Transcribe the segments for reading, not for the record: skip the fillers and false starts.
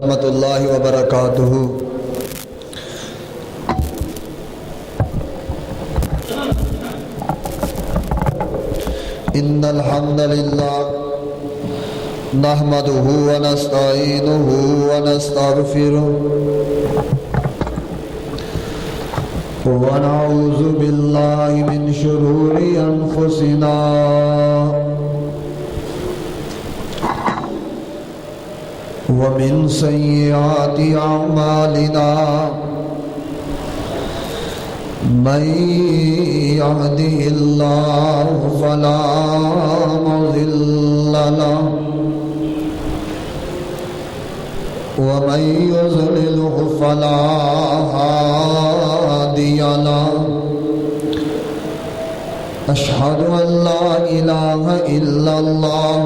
ورحمۃ اللہ وبرکاتہ۔ ان الحمد للہ نحمده ونستعینه ونستغفره ونعوذ باللہ من شرور انفسنا ومن سیئات اعمالنا من يهده الله فلا مضل له ومن يضلله فلا هادي له أشهد أن لا إله إلا الله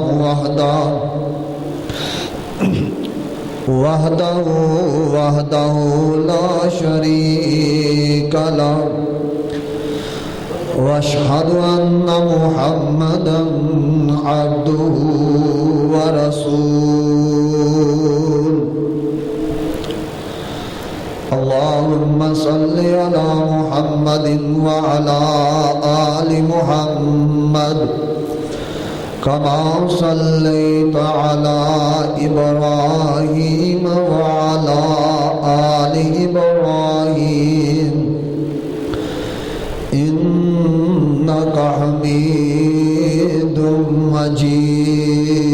وحده لا شريك له واشهد ان محمدا عبده ورسوله اللهم صل على محمد وعلى آل محمد كما صليت على إبراهيم وعلى آل إبراهيم إنك حميد مجيد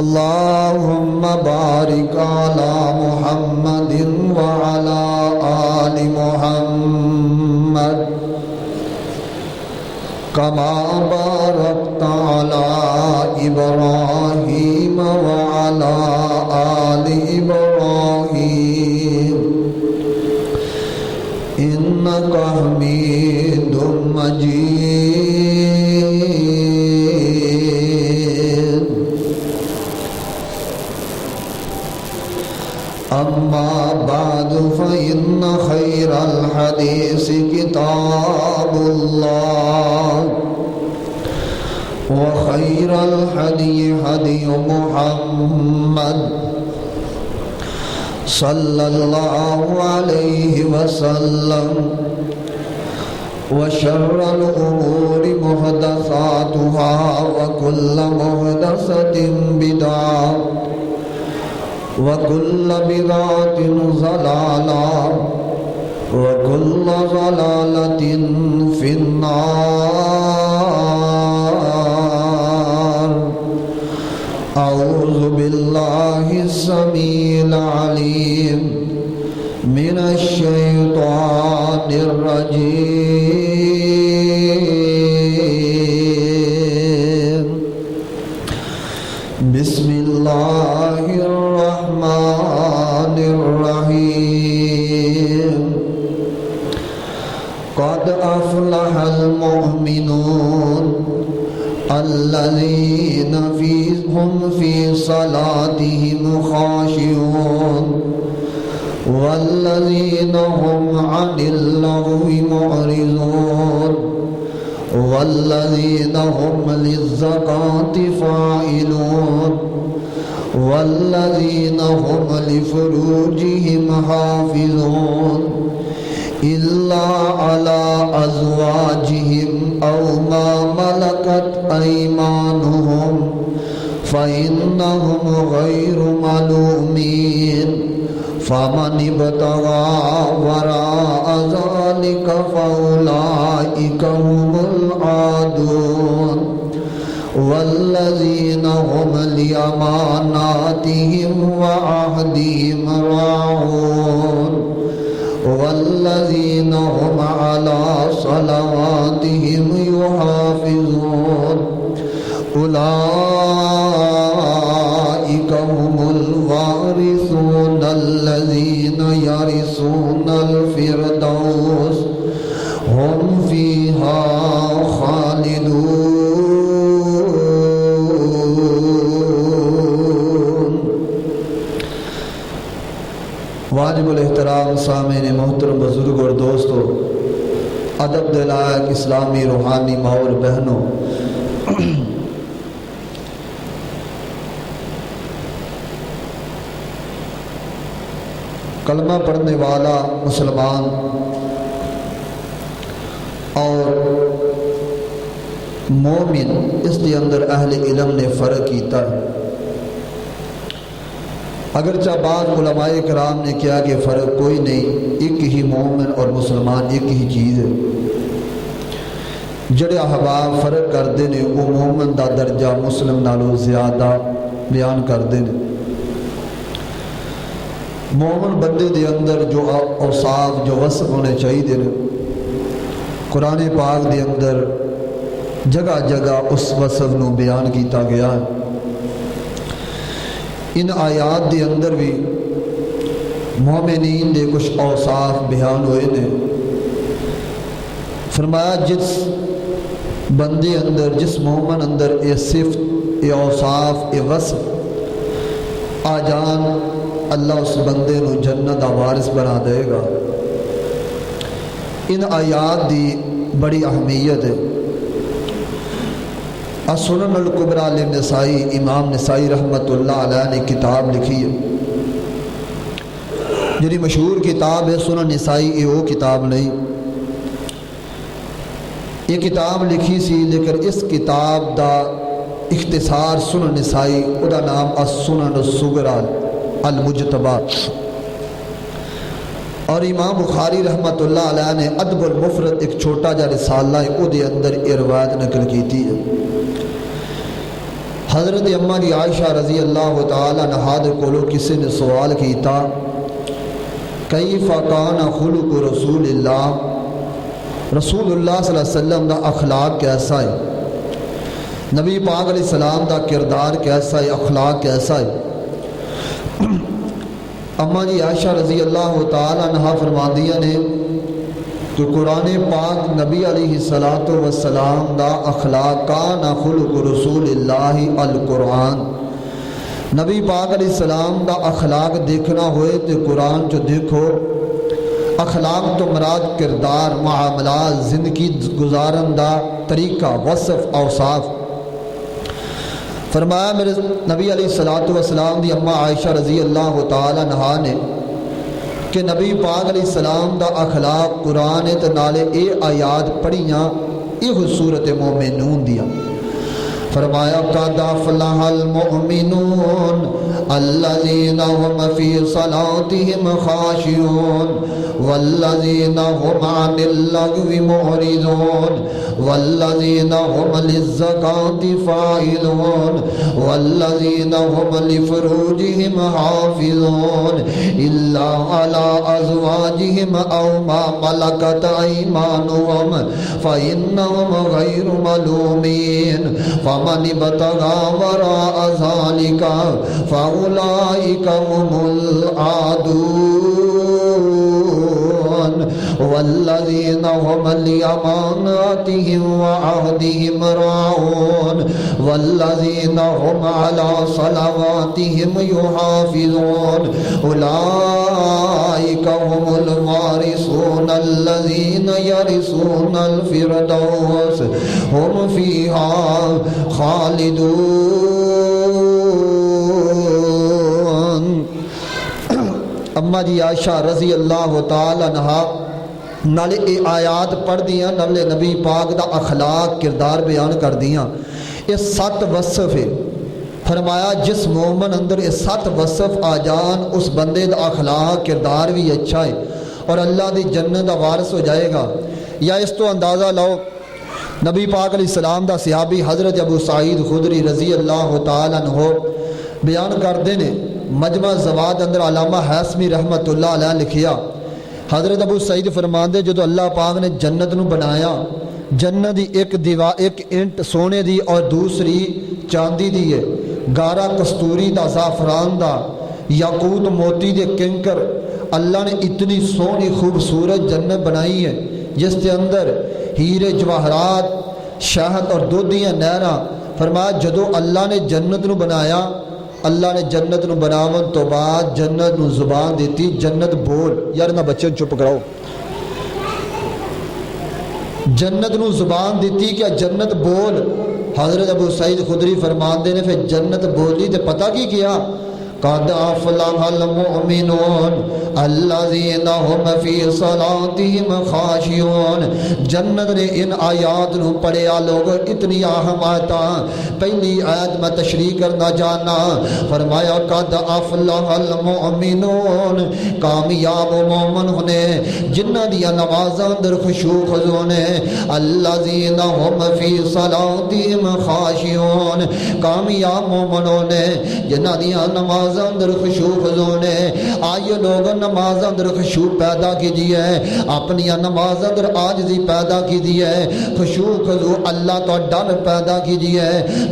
اللهم بارك على محمد وعلى آل محمد كما باركت على إبراهيم وعلى آل إبراهيم إنك حميد مجيد أما بعد فإن خير الحديث كتاب الله وخير الهدي هدي محمد صلى الله عليه وسلم وشر الأمور محدثاتها وكل محدثة بدعة وكل بدعة ضلالة وكل ضلالة في النار أعوذ بالله السميع العليم من الشيطان الرجيم بسم الله الرحمن الرحيم قد أفلح المؤمنون الذين هم في صلاتهم خاشعون والذين هم عن اللغو معرضون والذين هم للزكاة فاعلون والذين هم لفروجهم حافظون إلا على أزواجهم أو ما ملكت أيمانهم فإنهم غير ملومين فمن ابتغى وراء ذلك فأولئك هم العادون والذين هم لأماناتهم وعهدهم راعون والذين هم على صلواتهم يحافظون أولئك هم الوارثون الذين يرثون الفردوس هم فيها خالدون۔ واجب الاحترام سامعین محترم بزرگ اور دوستو، ادب دلائق اسلامی روحانی ماں اور بہنوں، کلمہ پڑھنے والا مسلمان اور مومن، اس کے اندر اہل علم نے فرق کیتا ہے۔ اگرچہ بعض علماء کرام نے کیا کہ فرق کوئی نہیں، ایک ہی مومن اور مسلمان ایک ہی چیز ہے۔ جڑے احباب فرق کرتے ہیں وہ مومن دا درجہ مسلم نالوں زیادہ بیان کرتے ہیں۔ مومن بندے دے اندر جو اوصاف جو وصف ہونے چاہیے، قرآن پاک دے اندر جگہ جگہ اس وصف نو بیان کیتا گیا ہے۔ ان آیات دے اندر بھی مومنین دے کچھ اوصاف بیان ہوئے نے۔ فرمایا جس بندے اندر، جس مومن اندر اے صفت، اے اوصاف، اے وصف آ جان، اللہ اس بندے نو جنت دا وارث بنا دے گا۔ ان آیات دی بڑی اہمیت ہے۔ السنن الکبریٰ للنسائی، امام نسائی رحمۃ اللہ علیہ نے کتاب لکھی ہے، جنہی مشہور کتاب ہے سنن نسائی، یہ وہ کتاب نہیں۔ یہ کتاب لکھی سی لیکن اس کتاب دا اختصار سنن نسائی، او دا نام السنن الصغریٰ المجتبیٰ۔ اور امام بخاری رحمۃ اللہ علیہ نے ادب المفرد ایک چھوٹا جا رسالہ ہے، او دے اندر یہ روایت نقل کیتی ہے۔ حضرت اماں دی عائشہ رضی اللہ تعالی عنہا دے کولو کسی نے سوال کیتا، کیف کان خلق رسول اللہ، رسول اللہ صلی اللہ علیہ وسلم دا اخلاق کیسا ہے، نبی پاک علیہ السلام دا کردار کیسا ہے، اخلاق کیسا ہے۔ اماں جی عائشہ رضی اللہ تعالی عنہا فرماندیاں نے کہ قرآن پاک نبی علیہ السلام دا اخلاق کان خلق رسول اللہ القرآن، نبی پاک علیہ السلام دا اخلاق دیکھنا ہوئے تو قرآن جو دیکھو۔ اخلاق تو مراد کردار، معاملات، زندگی گزارن دا طریقہ، وصف، اوصاف۔ فرمایا میرے نبی علیہ السلام دی اماں عائشہ رضی اللہ تعالی عنہا نے کہ نبی پاک علیہ السلام دا اخلاق قرآن تے نالے اے آیات پڑھیاں، یہ صورت مومنون دیا۔ فرمایا قد افلح المؤمنون الذین هم فی صلاتهم خاشعون والذین هم عن اللغو معرضون والذین هم للزکاة فاعلون والذین هم لفروجهم حافظون الا على ازواجهم او ما ملکت ایمانهم فإنهم غیر ملومین فمن ابتغى وراء ذلك فأولئك هم العادون والذين هم لأماناتهم وعهدهم راعون والذين هم على صلواتهم يحافظون أولئك هم الوارثون الذين يرثون الفردوس هم فيها خالدون۔ اماں جی عائشہ رضی اللہ تعالی عنہا نالے اے آیات پڑھ دیاں، نالے نبی پاک دا اخلاق کردار بیان کر دیاں۔ یہ 7 وصف ہے۔ فرمایا جس مومن اندر یہ 7 وصف آ جان، اس بندے دا اخلاق کردار بھی اچھا ہے اور اللہ دی جنت دا وارث ہو جائے گا۔ یا اس تو اندازہ لو، نبی پاک علیہ السلام دا صحابی حضرت ابو سعید خدری رضی اللہ تعالیٰ عنہ بیان کردے نے، مجمع زواد اندر علامہ حاسمی رحمت اللہ علیہ لکھیا، حضرت ابو سعید فرماندے جدو اللہ پاک نے جنت نو بنایا، جنت دی ایک اینٹ سونے دی اور دوسری چاندی دی ہے، گارا کستوری دا، زعفران دا، یاقوت موتی دے کنکر، اللہ نے اتنی سونی خوبصورت جنت بنائی ہے جس کے اندر ہیرے جواہرات، شہد اور دودھیاں نہراں۔ فرمایا جدو اللہ نے جنت نو بنایا، اللہ نے جنت نو بناون تو بعد جنت نو زبان دیتی، جنت بول، یار نہ بچے چپ کراؤ، جنت نو زبان دیتی کہ جنت بول۔ حضرت ابو سعید خدری فرماندے نے پھر جنت بولی تے پتہ کی کیا؟ قد افلح المؤمنون الذین هم فی صلاتهم خاشعون۔ جنت نے ان آیات نو پڑھیا لوگ، اتنی اہم آیتاں۔ پہلی آیت میں تشریح کرنا جانا، فرمایا قد افلح المؤمنون، کامیاب مومن ہونے جنہ دیا نمازاں اندر خشوع خضوع نے، الذین هم فی صلاتهم خاشعون، کامیاب مومنوں نے جنہ دیا نمازاں اندر خشوع خضوع نے۔ آئیے لوگ نماز اندر خشوع پیدا کیجئے، اپنی نماز اندر عاجزی پیدا کیجئے، خشوع خضوع اللہ تو ڈر پیدا کیجئے۔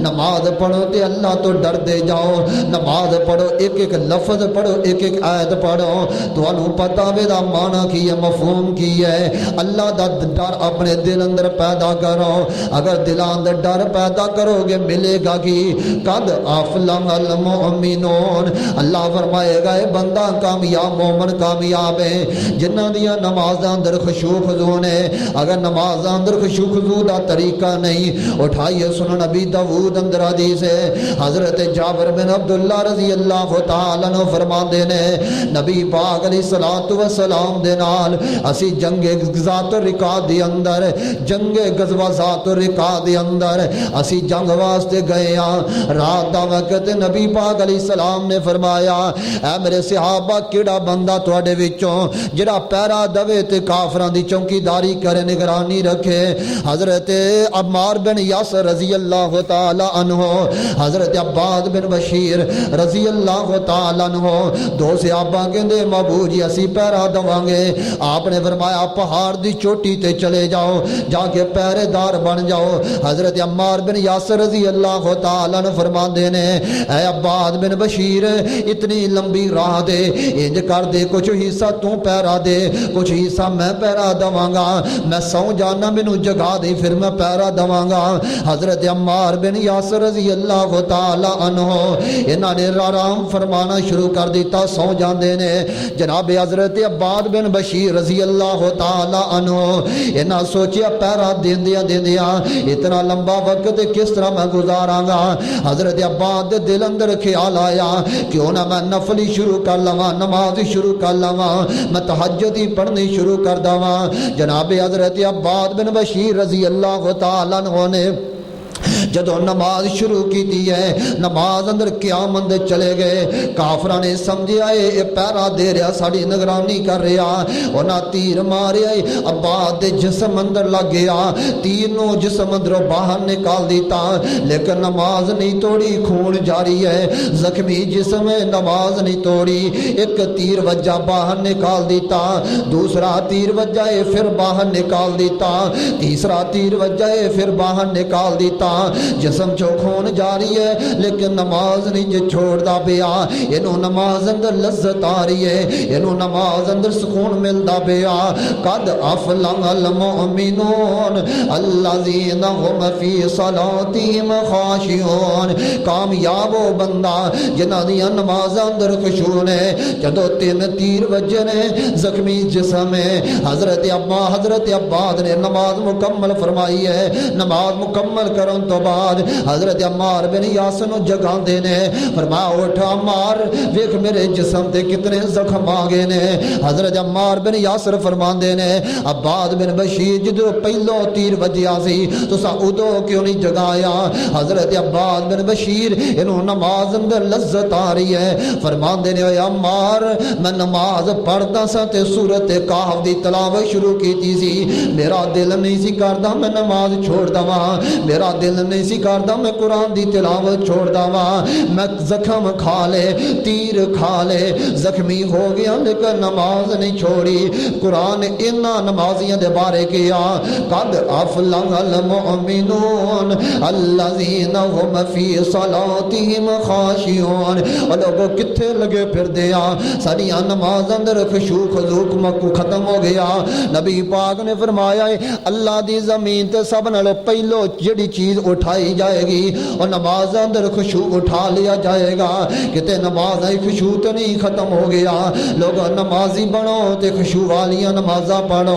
نماز پڑھو تے اللہ تو ڈر دے جاؤ، نماز پڑھو ایک ایک لفظ پڑھو، ایک ایک آیت پڑھو تو انہوں پتہ وے دا معنی کی ہے، مفہوم کی ہے۔ اللہ دا ڈر اپنے دل اندر پیدا کرو، اگر دل اندر ڈر پیدا کرو گے ملے گا کی قد افلح المؤمنون۔ اللہ فرمائے گا اے بندہ کامیاب مومن کامیاب ہے جنہ دیا نماز اندر خشوع خضوع نے۔ اگر نماز اندر خشوع خضوع دا طریقہ نہیں، اٹھائیے سنن نبی داؤد اندر حدیث ہے، حضرت جابر بن عبداللہ رضی اللہ تعالیٰ عنہ فرماندے نے نبی پاک علیہ الصلوۃ والسلام دے نال اسی جنگ ذات الرقاع دے اندر، جنگ غزوہ ذات الرقاع دے اندر اسی جنگ واسطے گئے ہاں۔ رات دا وقت نبی پاک علیہ السلام نے فرمایا اے میرے صحابہ کیڑا بندہ تواڈے وچوں جڑا پیرا دوے تے کافراں دی چوکیداری کرے، نگرانی رکھے؟ حضرت عمار بن یاسر رضی اللہ تعالی عنہ، حضرت عباد بن بشیر رضی اللہ تعالی عنہ، دو صحابہ کہندے محبوب جی اسی پیرا دواں گے۔ آپ نے فرمایا پہاڑ دی چوٹی تے چلے جاؤ، جا کے پہرے دار بن جاؤ۔ حضرت عمار بن یاسر رضی اللہ تعالی عنہ فرماندے نے اے عباد بن بشیر اتنی لمبی راہ دے، انج کر دے کچھ حصہ تو پیرا دے، کچھ حصہ میں پیرا دواں گا، میں سو جانا مینوں جگا دے پھر میں پیرا دواں گا۔ حضرت عمار بن یاسر رضی اللہ تعالی عنہ انہاں نے آرام فرمانا شروع کر دیتا، سو جاندے نے۔ جناب حضرت عباد بن بشیر رضی اللہ تعالی عنہ انہاں سوچیا پیرا دیندیاں دیندیاں اتنا لمبا وقت کس طرح میں گزاراں گا۔ حضرت عباد دے دل اندر خیال آیا کیوں نہ میں نفلی شروع کر لواں، نماز شروع کر لواں، میں تہجد ہی پڑھنی شروع کر دواں۔ جناب حضرت عباد بن بشیر رضی اللہ تعالیٰ عنہ نے جدو نماز شروع کی ہے، نماز اندر قیام اندر چلے گئے، کافرہ نے سمجھے آئے اے پیرا دے رہا ساڑی نگرانی کر رہا، انہاں تیر مارے آئے، عباد جسم اندر لگ گیا، تینوں جسم اندر باہر نکال دیتا، لیکن نماز نہیں توڑی، خون جاری ہے، زخمی جسم ہے، نماز نہیں توڑی۔ ایک تیر وجہ باہر نکال دیتا، دوسرا تیر وجہ پھر باہر نکال دیتا، تیسرا تیر وجہ پھر باہر نکال دیتا۔ جسم چو خون جاری ہے لیکن نماز نہیں جے چھوڑ دا پیا، انہوں نماز اندر لذت آ رہی ہے، انہوں نماز اندر سکون ملدا پیا۔ قد افلح المؤمنون الذین هم فی صلاتهم خاشعون، کامیاب وہ بندہ جنہاں دی نماز اندر خشوع ہے۔ جدو تین تیر وجے نے زخمی جسم ہے، حضرت عباد نے نماز مکمل فرمائی ہے۔ نماز مکمل کرن تو بعد حضرت عمار بن یاسر نو جگہ دینے فرمایا اٹھا عمار ویکھ میرے جسم تے کتنے زخم آگے نے۔ حضرت عمار بن یاسر فرمان دینے عباد بن بشیر جدو پہلو تیر وجیا سی تو سا ادو کیوں نہیں جگایا؟ حضرت عباد بن بشیر انہوں نماز اندر لذت آ رہی ہے، فرمان دینے اے عمار میں نماز پڑھتا سا تے سورت کہف دی تلاوت شروع کی تھی سی، میرا دل نہیں سی کردا میں نماز چھوڑ دواں، میرا دل نہیں سی کردا میں قرآن دی تلاوت چھوڑ دواں، میں زخم کھا لے تیر کھا لے زخمی ہو گیا لیکن نماز نہیں چھوڑی۔ قرآن انہاں نمازیاں دے بارے کیا قد افلح المؤمنون الذین هم فی صلاتهم خاشعون۔ اور لوگوں کتھے لگے پھر دیا ساڑیاں نماز اندر خشوع خضوع ختم ہو گیا۔ نبی پاک نے فرمایا اللہ دی زمین تے سب نالوں پہلو جڑی چیز اٹھ اٹھائی جائے گی اور نماز اندر خشوع اٹھا لیا جائے گا کتے نماز خشوع تو نہیں ختم ہو گیا لوگ نمازی بنو تے خشوع والیاں نمازاں پڑھو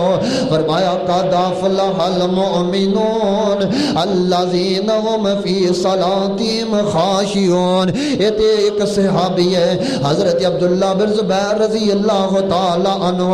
فرمایا قد افلح المؤمنون الذین هم فی صلاتهم خاشعون یہ تے ایک صحابی ہے حضرت عبداللہ بن زبیر رضی اللہ تعالی عنہ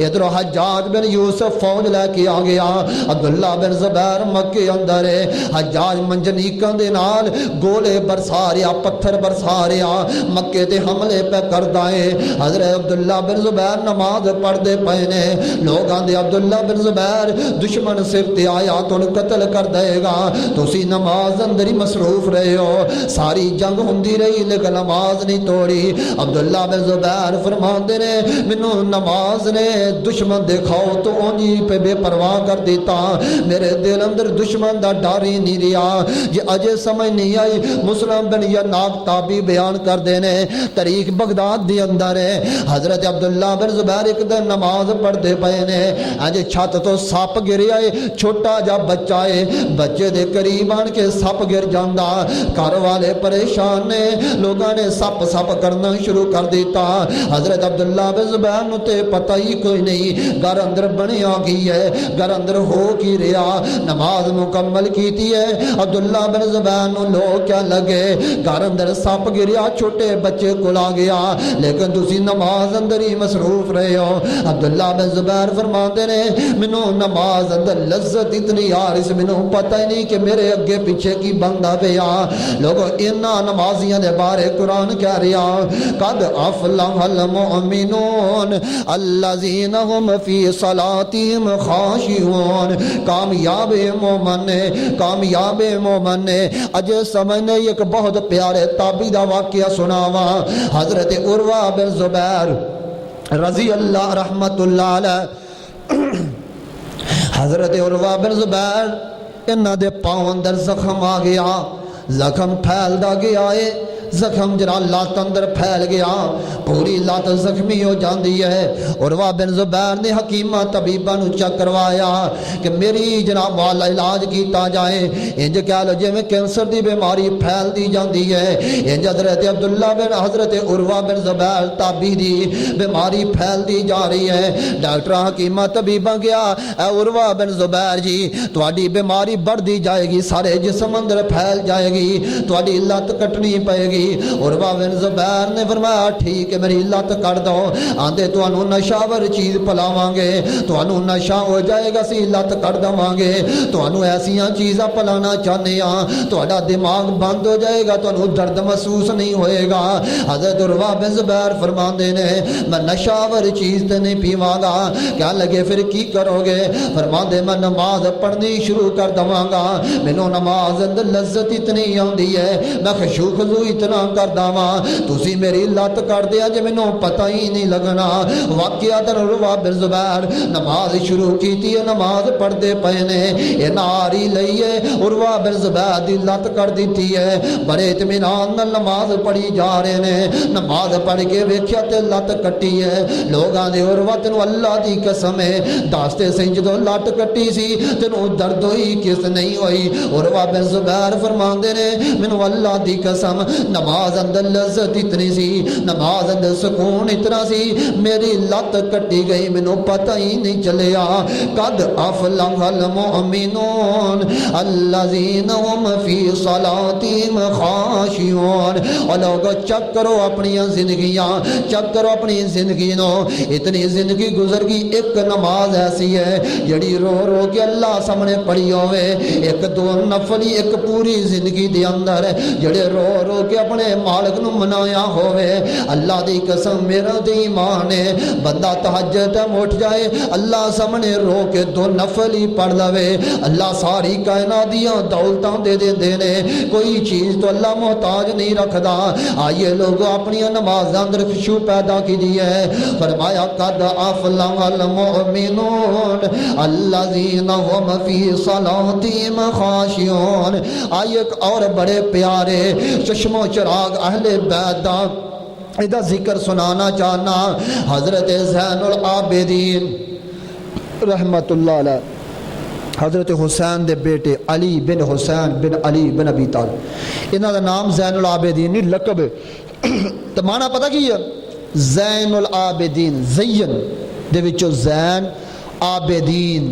ادھر حجاج بن یوسف فوج لے کے آ گیا عبداللہ بن زبیر مکے اندر ہے حجاج منجنیکاں دے نال گولے برسا رہا پتھر برسا رہا مکے تے حملے پہ کردا ہے حضرت عبداللہ بن زبیر نماز پڑھ دے پے نے لوگ آندے عبداللہ بن زبیر دشمن صرف تے آیا تو قتل کر دے گا تسی نماز اندر ہی مصروف رہے ہو ساری جنگ ہوندی رہی لیکن نماز نہیں توڑی عبداللہ بن زبیر فرماندے نے مینوں نماز نے دشمن دیکھاؤ تو اونجی پہ بے پرواہ کر دیتا میرے دل اندر دشمن دا ڈر ہی نہیں رہا یہ اجے سمجھ نہیں آئی مسلم بن یناب تابی بیان کر دینے تاریخ بغداد دی اندر ہے حضرت عبداللہ بن زبیر ایک دن نماز پڑھ دے پے نے اج چھت تو سپ گریا ہے چھوٹا جا بچہ ہے بچے دے قریب آن کے سپ گر جاندا گھر والے پریشان نے لوگاں نے سپ سپ کرنا شروع کر دیتا حضرت عبداللہ بن زبیر نو تے پتہ ہی کوئی نہیں گھر اندر بنیا گئی ہے گھر اندر ہو کی رہا نماز مکمل کیتی ہے عبداللہ بن زبیر نو لوگ کیا لگے گھر اندر سپ گریا چھوٹے بچے کو آ گیا لیکن تسی نماز اندر ہی مصروف رہے ہو عبداللہ بن زبیر فرماتے نے منو نماز اندر لذت اتنی آ رہی سے منو پتہ ہی نہیں کہ میرے اگے پیچھے کی بندہ پیا لوگوں انہا نمازیاں دے بارے قرآن کہہ رہا قد افلح المؤمنون الذین هم فی صلاتهم خاشعون کامیاب مومن نے اج سمجھنے ایک بہت پیارے تابی دا واقعہ سناوا حضرت عروہ بن زبیر رضی اللہ رحمت اللہ علیہ حضرت عروہ بن زبیر انہاں دے پاؤں اندر زخم آ گیا زخم پھیلدا گیا ہے زخم جرا لات اندر پھیل گیا پوری لات زخمی ہو جاندی ہے عروہ بن زبیر نے حکیمہ طبیبہ نو چیک کروایا کہ میری جناب والا علاج کیتا جائے انج کہہ لو جے میں کینسر دی بیماری پھیل دی جاندی ہے انج حضرت عبداللہ بن حضرت عروہ بن زبیر تابی دی بیماری پھیل دی جا رہی ہے ڈاکٹر حکیمہ طبیبہ گیا اے عروہ بن زبیر جی تواڈی بیماری بڑھ دی جائے گی سارے جسم اندر پھیل جائے گی تواڈی لت کٹنی پئے گی عروہ بن زبیر نے فرمایا ٹھیک ہے میری لت کٹ دو آندے تو انہوں نشاور چیز پلاواں گے تو انہوں نشا ہو جائے گا سی لت کٹ دواں گے تو انہوں ایسیاں چیزاں پلانا چاہنے ہیں تو اڈا دماغ بند ہو جائے گا تو انہوں درد محسوس نہیں ہوئے گا حضرت عروہ بن زبیر فرماندے نے میں نشاور چیز تے نہیں پیواں گا کیا لگے پھر کی کرو گے فرماندے میں نماز پڑھنی شروع کر دواں گا مینوں نماز اندر لذت اتنی آندی ہے میں خشوع خضوع اتنا کر داواں تسی میری لت کر دیا جے مینوں پتہ ہی نہیں لگنا واقعہ در عروہ بن زبیر نماز شروع کیتی ہے نماز پڑھ دے پے نے اے ناری لئیے عروہ بن زبیر دی لت کر دیتی ہے بڑے اطمینان نال نماز پڑھی جا رہے نے نماز پڑھ کے ویکھیا تے لت کٹی ہے لوگاں دے عروہ تینوں اللہ دی قسم ہے داستے سے جدوں لت کٹی سی تینوں درد ہوئی کس نہیں ہوئی عروہ بن زبیر فرماندے نے مینوں اللہ دی قسم نماز اندر لذت اتنی سی نماز اندر سکون اتنا سی میری لت کٹی گئی مینوں پتہ ہی نہیں چلیا قد افلح المؤمنون الذین هم فی صلاتهم خاشعون اور لوگو چیک کرو اپنی زندگیاں چیک کرو اپنی زندگی نو اتنی زندگی گزر گئی ایک نماز ایسی ہے جڑی رو رو کے اللہ سامنے پڑھی ہوئے ایک دو نفلی ایک پوری زندگی دے اندر جڑے رو رو کے اپنے مالک نو منایا ہوئے اللہ دی قسم میرا دی ایمان ہے بندہ تہجد اٹھ جائے اللہ سامنے رو کے دو نفل ہی پڑھ لوے اللہ ساری کائنات دیاں دولتاں دے دے دینے کوئی چیز تو اللہ محتاج نہیں رکھدا آئیے لوگ اپنی نماز اندر خشوع پیدا کی دی ہے فرمایا قد افلح المؤمنون الذین هم فی صلاتهم خاشعون آئیے ایک اور بڑے پیارے چشم و چراغ اہل بیت دا ادھا ذکر سنانا چاہنا حضرت زین العابدین رحمت اللہ علیہ حضرت حسین دے بیٹے علی بن حسین بن علی بن ابی طالب، انہاں دا نام زین العابدین نہیں لقب ہے۔ تو معنی پتہ کی ہے؟ زین العابدین، زین دے وچوں زین، عابدین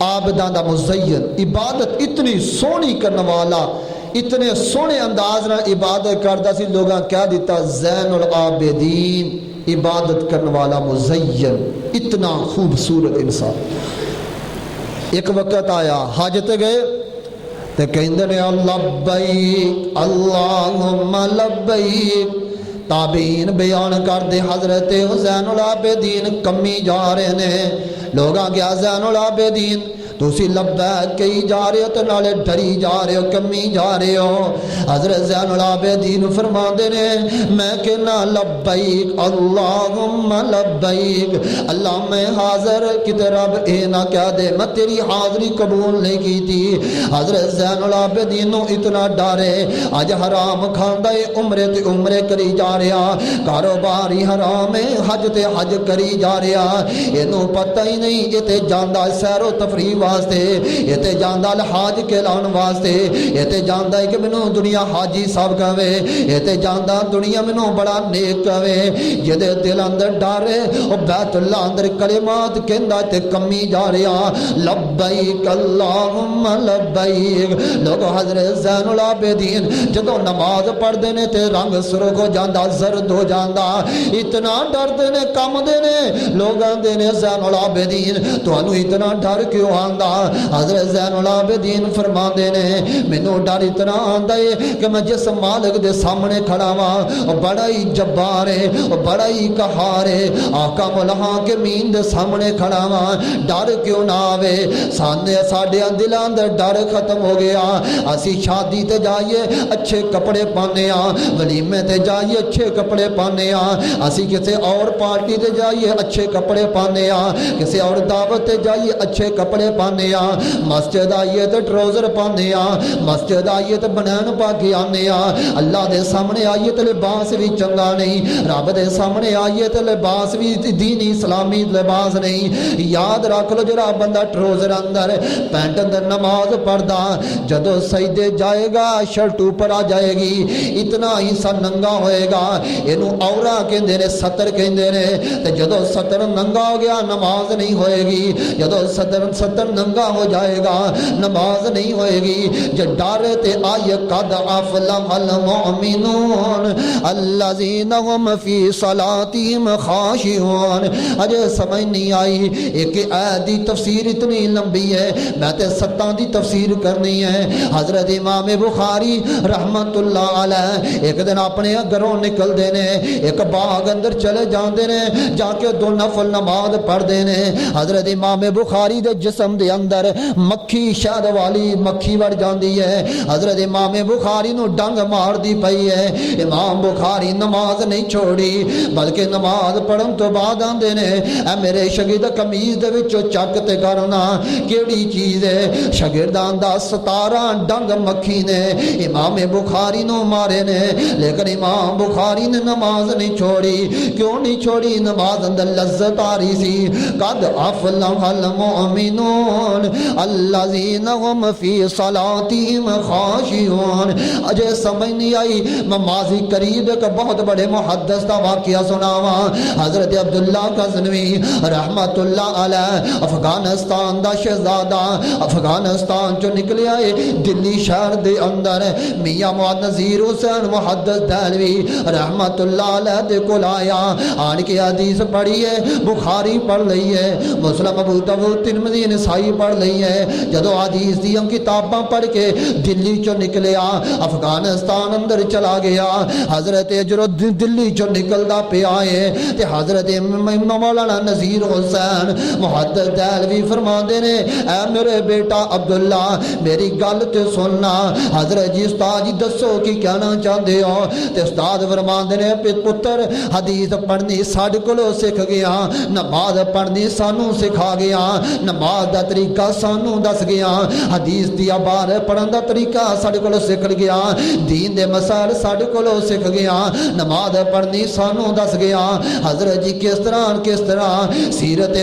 عابدان دا مزین، عبادت اتنی سونی کرنے والا، اتنے سونے انداز نہ عبادت کرتا سی، لوگاں کیا دیتا زین العابدین، عبادت کرنے والا مزین، اتنا خوبصورت انسان۔ ایک وقت آیا حاجت گئے تو کہندے نے لبیک اللہم لبیک، تابعین بیان کر دے حضرت زین العابدین کمی جا رہے نے، لوگاں کیا زین العابدین تسی لبیک کہی جا رہے ہو تو نالے ڈری جا رہے ہو، کمی جا رہے ہو۔ حضرت زین العابدین فرما دے نے میں کہنا لبیک اللہم لبیک، اللہ میں حاضر کتے رب اے نہ کہہ دے میں تیری حاضری قبول نہیں کی تھی۔ حضرت زین العابدین اتنا ڈارے، آج حرام کھاندا ہے، عمرے تے عمرے کری جا رہا، کاروباری حرام ہے، حج تے حج کری جا رہا، اینوں پتہ ہی نہیں یہ تے جاندا سیر و تفریح واسطے، یہ تے جاندا الحاج کہلاؤن واسطے، یہ تے جاندا ہے کہ مینوں دنیا حاجی صاحب کہوے، یہ تے جاندا دنیا مینوں بڑا نیک کہوے، جدے دل اندر ڈر ہے او بیت اللہ اندر کلمات کہندا تے کمی جا رہا، لبیک اللہم لبیک۔ لوگ حضرت زین العابدین جدو نماز پڑھ دینے تے رنگ سرخ ہو جاندا، زرد ہو جاندا، اتنا ڈر دینے کم دینے لوگاں دینے زین العابدین تو انو اتنا ڈر کیوں آندا؟ حضرت زین العابدین فرما دینے مینوں ڈر اتنا آندا ہے کہ میں جس مالک دے سامنے کھڑا ہاں بڑا ہی جبار ہے، بڑا ہی قہار ہے، آقا الحاکمین دے سامنے کھڑا ہاں، ڈر کیوں نہ آوے؟ ساڈے دلاں اندر ڈر ختم ہو گیا، اسی شادی تے جائیے اچھے کپڑے پانے ہاں، ولیمے تے جائیے اچھے کپڑے پانے ہاں، اسی کسی اور پارٹی تے جائیے اچھے کپڑے پانے ہاں، کسی اور دعوت تے جائیے اچھے کپڑے پانے ہاں، مسجد آئیے تے ٹروزر پانے ہاں، مسجد آئیے تے بنین پا کے آنے ہاں، اللہ دے سامنے آئیے تے لباس بھی چنگا نہیں، رب دے سامنے آئیے تے لباس بھی دینی اسلامی لباس نہیں۔ یاد رکھ لو جڑا بندہ ٹروزر اندر پینٹ اندر نماز پڑھدا جدو سجدے جائے گا شرٹ اوپر آ جائے گی، اتنا ہی سا ننگا ہوئے گا، اینو عورا کہندے نے، ستر کہندے نے، تے جدو ستر ننگا ہو گیا نماز نہیں ہوئے گی، جدو ستر ننگا ہو جائے گا نماز نہیں ہوئے گی۔ جو ڈارے تے آئے قد افلح المؤمنون الذین هم فی صلاتهم خاشعون۔ اجے سمجھ نہیں آئی ایک آیت دی تفسیر اتنی لمبی ہے، میں تے ستاں دی تفسیر کرنی ہے۔ حضرت امام بخاری رحمت اللہ علیہ ایک دن اپنے گھروں نکل دینے، ایک باغ اندر چلے جان دینے، جا کے دو نفل نماز پڑھ دینے۔ حضرت امام بخاری دے جسم دے اندر مکھی شہد والی مکھی وڑ جاندی ہے، حضرت امام بخاری نو ڈنگ مار دی پئی ہے۔ امام بخاری نماز نہیں چھوڑی بلکہ نماز پڑھن تو بعد آندے نے اے میرے شاگرد قمیض دے وچوں چک تے کرنا کیڑی چیز ہے؟ شاگرداں دا 17 ڈنگ مکھی نے امام بخاری نو مارے نے، لیکن امام بخاری نے نماز نہیں چھوڑی۔ کیوں نہیں چھوڑی؟ نماز اندر لذت آ رہی سی۔ قد افلح المؤمنون الذین هم فی صلاتهم خاشعون۔ اجے سمجھ نہیں آئی، میں ماضی قریب کا بہت بڑے محدث کا واقعہ سناواں۔ حضرت عبداللہ غزنوی رحمت اللہ علیہ افغانستان دا شہزادہ، افغانستان چو نکلے آئے دلی شہر دے اندر میاں معاذ نذیر حسین محدث دہلوی رحمت اللہ علیہ دے کول آیا، آن کے حدیث پڑھی ہے، بخاری پڑھ لئی ہے، مسلم ابو داؤد ترمذی نسائی پڑھ لئی ہے۔ جدو حدیث دی کتاباں پڑھ کے دلی چو نکلیا افغانستان اندر چلا گیا، حضرت جو دلی چو نکلدا پیا ہے تے حضرت مولانا نذیر حسین محدث دہلوی فرماندے نے اے میرے بیٹا عبداللہ میری گل تے سننا۔ حضرت جی استاد جی دسو کی کہنا چاہندے ہو؟ تے استاد فرماندے نے پتر حدیث پڑھنی ساڈے کولوں سکھ گیا، نماز پڑھنی سانو سکھا گیا، نماز دا طریقہ سانو دس گیا حدیث دی بار پڑھن دا طریقہ ساڈے کولوں سکھ گیا دین دے مسائل ساڈے کولوں سکھ گیا نماز پڑھنی سانو دس گیا حضرت جی کس طرح سیرت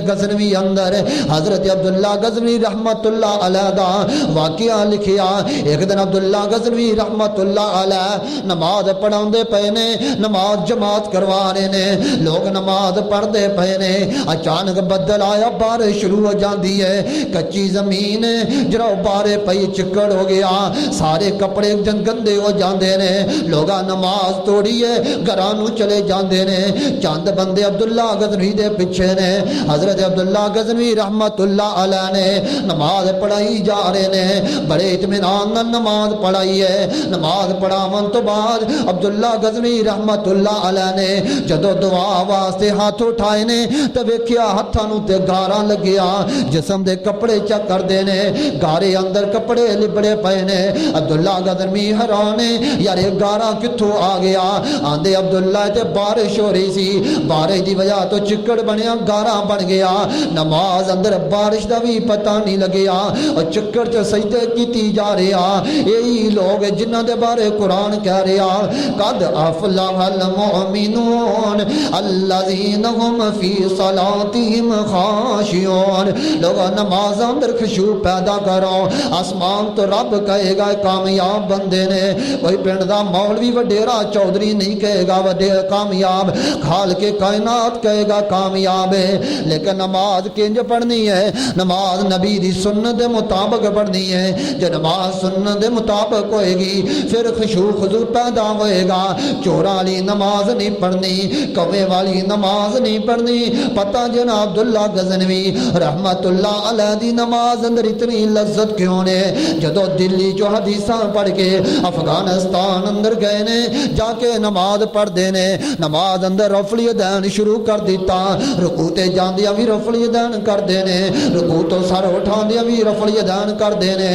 غزنوی اندر حضرت عبداللہ غزنوی رحمت اللہ علیہ دا واقعہ لکھیا ایک دن عبداللہ غزنوی رحمت اللہ علیہ نماز پڑھاؤں دے پے نے نماز جماعت کروا رہے نے لوگ نماز پڑھ دے پے نے اچانک بدل آیا بارش شروع ہو جاندی ہے کچی زمین جرا بارے پئی چکڑ ہو گیا سارے کپڑے گندے ہو جاندے نے لوگا نماز توڑی ہے گھرانو چلے جاندے نے چند بندے عبداللہ غزنوی دے پیچھے نے حضرت عبداللہ غزنوی رحمت اللہ علیہ نے نماز پڑھائی جا رہے نے بڑے اطمینان نماز پڑھائی ہے نماز پڑھاون تو بعد عبداللہ غزنوی رحمت اللہ علیہ نے جدو دعا واسطے ہاتھ اٹھائے نے تو ویکھیا ہتھاں نوں تے گاراں لگیا جسم دے کپڑے چک کر دینے گارے اندر کپڑے لبڑے پے نے عبداللہ غزنوی حیران یار یہ گارا کتھوں آ گیا آندے عبداللہ تے بارش ہو رہی سی بارش دی وجہ تو چکڑ بنیا گارا بن گیا نماز اندر بارش دا بھی پتہ نہیں لگیا اور چکڑ چ سجدے کیتی جا رہا یہی لوگ جنہاں دے بارے قرآن کہہ رہا قد افلح المؤمنون الذین هم فی صلاتهم خاشعون لوگ نماز اندر خشوع پیدا کرو آسمان تو رب کہے گا کامیاب بندے نے کوئی پنڈ دا مولوی وڈیرا چودھری نہیں کہے گا وڈے کامیاب خالق کائنات کہے گا کامیاب ہے لیکن نماز کنج پڑھنی ہے نماز نبی دی سنت دے مطابق پڑھنی ہے جو نماز سنت دے مطابق ہوئے گی پھر خشوع خضوع پیدا ہوئے گا چوراں والی نماز نہیں پڑھنی کوے والی نماز نہیں پڑھنی پتہ جناب عبداللہ غزنوی رحمت اللہ علیہ دی نماز اندر اتنی لذت کیوں نے جدو دلی جو حدیثاں پڑھ کے افغانستان اندر گئے نے جا کے نماز پڑھ دینے نماز اندر رفع الیدین شروع کر دیتا رکوع تے جاندیاں بھی رفع الیدین کر دینے رکوع تو سر اٹھاندیاں بھی رفع الیدین کر دینے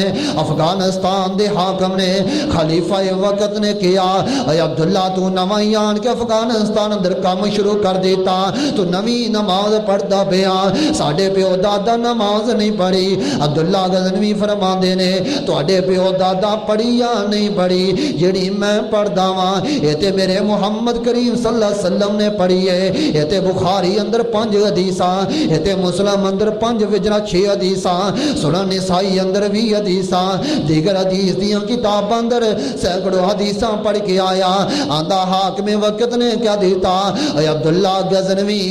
افغانستان دے حاکم نے خلیفہ وقت نے کیا اے عبداللہ تو نویں آن کے افغانستان اندر کام شروع کر دیتا تو نویں نماز پڑھدا پیا ساڈے پیو دادا نماز نہیں پڑھی عبداللہ غزنوی فرماندے نے تواڈے پیو دادا پڑھی یا نہیں پڑھی جڑی میں پڑھدا واں اے تے میرے محمد کریم صلی اللہ علیہ وسلم نے پڑھی ہے اے تے بخاری اندر 5 حدیثاں اے تے مسلم اندر 5 وجرا 6 حدیثاں سنن نسائی اندر 20 حدیثاں دیگر حدیث دیاں کتاباں اندر سینکڑوں حدیثاں پڑھ کے آیا آندا حاکم وقت نے کیا دیتا اے عبداللہ غزنوی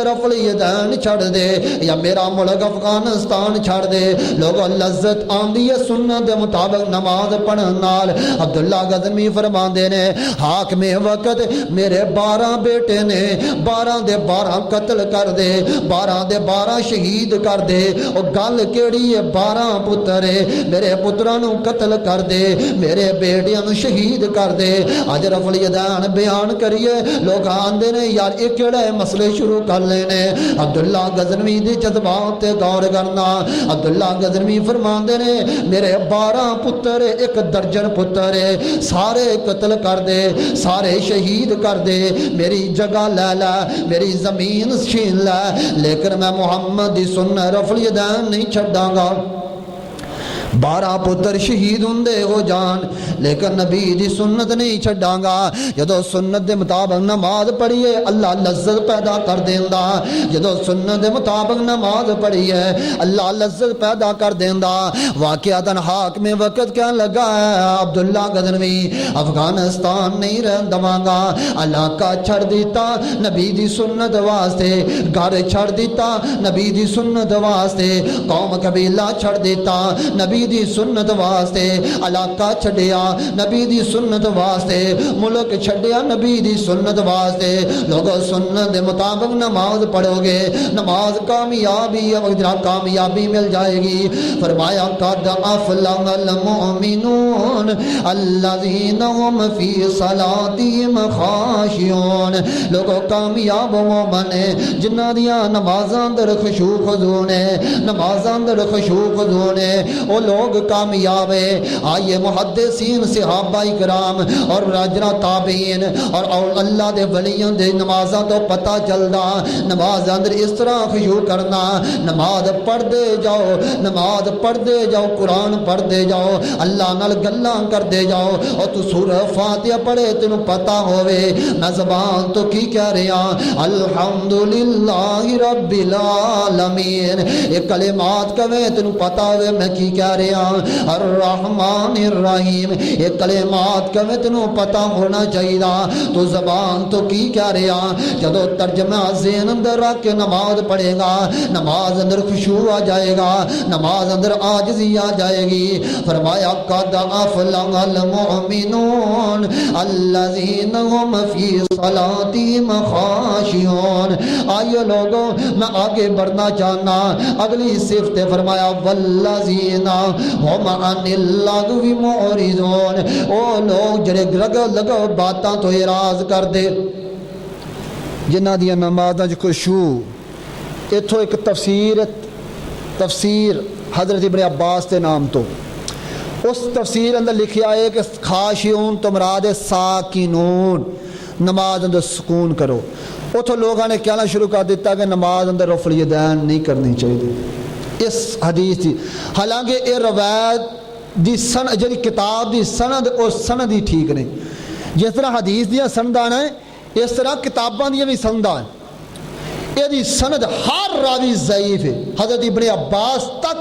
رفع الیدین چھڑ دے یا میرا ملک افغانستان چھڑ دے لوگوں لذت آندی ہے سنت دے مطابق نماز پڑھن نال عبداللہ غزنوی فرماندے نے حاکم وقت میرے 12 بیٹے نے 12 دے 12 قتل کر دے 12 دے 12 شہید کر دے او گل کیڑی ہے 12 پتر میرے پتراں نو قتل کر دے میرے بیٹیاں نو شہید کر دے اج رفع الیدین بیان کریے لوگ آندے نے یار اے کیڑا مسئلے شروع کر لینے عبداللہ غزنوی دی جذبات تے غور کرنا عبداللہ غزنوی فرماندے نے میرے 12 پتر 1 درجن پتر سارے قتل کر دے سارے شہید کر دے میری جگہ لے لے میری زمین چھین لے لیکن میں محمد دی سنت رفع الیدین نہیں چھڈاں گا 12 پتر شہید ہوندے ہو جان لیکن نبی دی سنت نہیں چھڈاں گا جدو سنت دے مطابق نماز پڑھیے اللہ لذت پیدا کر دیندا جدو سنت دے مطابق نماز پڑھیے اللہ لذت پیدا کر دیندا واقعاتاً حاکم وقت کیا لگا ہے عبداللہ غزنوی افغانستان نہیں رہن دواں گا علاقہ چھڑ دیتا نبی دی سنت واسطے گھر چھڑ دیتا نبی دی سنت واسطے قوم قبیلہ چھڑ دیتا نبی دی سنت واسطے علاقہ چھڑیا نبی دی سنت واسطے ملک چھڑیا نبی دی سنت واسطے لوگوں سنت دے مطابق نماز پڑھو گے نماز کامیابی کامیابی مل جائے گی فرمایا قد افلح المؤمنون الذین هم فی صلاتهم خاشعون لوگوں کامیاب مومن جنہاں دیاں نمازاں اندر خشوع خضوع نے نمازاں اندر خشوع خضوع نے او لوگ کامیاب ہیں۔ آئیے محدثین صحابہ کرام اور راجرہ تابعین اور اللہ دے ولیوں دے نمازاں تو پتہ چلدا نماز اندر اس طرح خشوع کرنا، نماز پڑھ دے جاؤ، نماز پڑھ دے جاؤ، قرآن پڑھ دے جاؤ، اللہ نال گلاں کر دے جاؤ، اور تو سورہ فاتحہ پڑھے تینوں پتہ ہوئے میں زبان تو کی کہہ رہا الحمدللہ رب العالمین، یہ کلمات کہویں تینوں پتہ ہوئے میں کی کہہ رہا الرحمن الرحیم، یہ کلمات کہویں تینوں پتہ ہونا چاہیے تو زبان تو کی کہہ رہا جدو ترجمہ ذہن اندر رکھ کے نماز پڑھے گا، نماز اندر خشوع آ جائے گا، نماز اندر عاجزی آ جائے گی۔ فرمایا قد افلح المؤمنون الذین هم فی صلاتهم خاشعون۔ آئیے لوگوں میں آگے بڑھنا چاہنا، اگلی صفت فرمایا والذین هم عن اللغو معرضون، او لوگ جڑے لگو باتاں تو اعراض کر دے، جنہ دیا نمازاں وچ خشوع۔ اتھوں ایک تفسیر حضرت ابن عباس کے نام تو اس تفسیر اندر لکھیا ہے کہ خاشعون تو مراد ساکینون، نماز اندر سکون کرو۔ اتھوں لوگوں نے کہنا شروع کر دیتا کہ نماز اندر رفع الیدین نہیں کرنی چاہیے اس حدیث کی، حالانکہ یہ روایت دی جی کتاب دی سند اور سند ہی ٹھیک نہیں، جس طرح حدیث دیا سندان ہے اس طرح کتاباں دیا بھی سندان، یہ دی سند ہر راوی ضعیف ہے۔ حضرت ابن عباس تک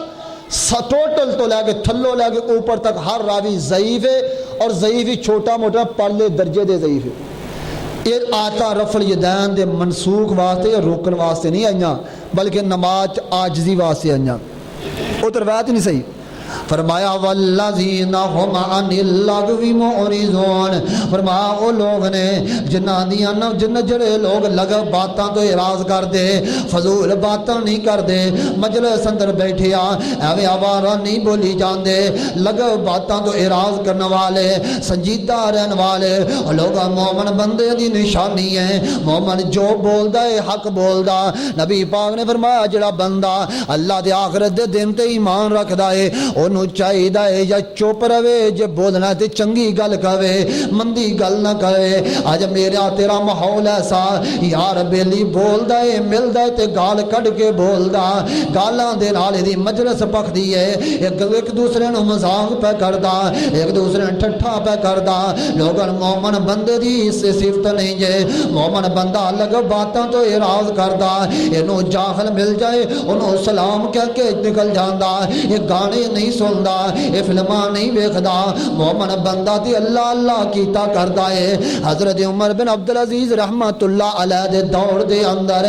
ٹوٹل تو لے کے تھلو لے کے اوپر تک ہر راوی ضعیف ہے، اور ضعیف ہی چھوٹا موٹا پڑھلے درجے دے ضعیف ہے۔ یہ آتا رفع الیدین دے منسوخ واسطے یا روکن واسطے نہیں آئیاں، بلکہ نماز عاجزی واسطے آئیاں، وہ تو روایت نہیں صحیح۔ فرمایا والذین هم عن اللغو معرضون، فرمایا وہ لوگ نے جنہ جڑے لوگ لگ باتاں تو اعراض کر دے، فضول باتاں نہیں کر دے، مجلس اندر بیٹھے ایویں آوارہ نہیں بولی جاندے، لگ باتاں تو اعراض کرنے والے سنجیدہ رہن والے لوگ مومن بندے دی نشانی ہے۔ مومن جو بولدا ہے حق بولدا، نبی پاک نے فرمایا جڑا بندہ اللہ دے آخرت دے دن تے ایمان رکھدا ہے انہوں چاہیے یا چپ رہے، جے بولنا تے چنگی گل کہے، مندی گل نہ کرے۔ آج میرا تیرا ماحول ایسا یار بیلی بولدا ہے ملدا ہے تے گال کڈ کے بولدا، گالاں دے نال دی مجلس پکدی ہے، ایک دوسرے نو مذاق پہ کردا، ایک دوسرے نو ٹھٹھا پہ کردا۔ لوگن مومن بندے دی اس صفت نہیں جے، مومن بندہ الگ باتاں تو اعراض کردا، اینو جاہل مل جائے انہوں سلام کہہ کے نکل جاندا، یہ گانے نہیں سندا، یہ فلماں نہیں ویکھدا، مومن بندہ تے اللہ اللہ کیتا کردا ہے۔ حضرت عمر بن عبدالعزیز رحمت اللہ علیہ دے دور دے اندر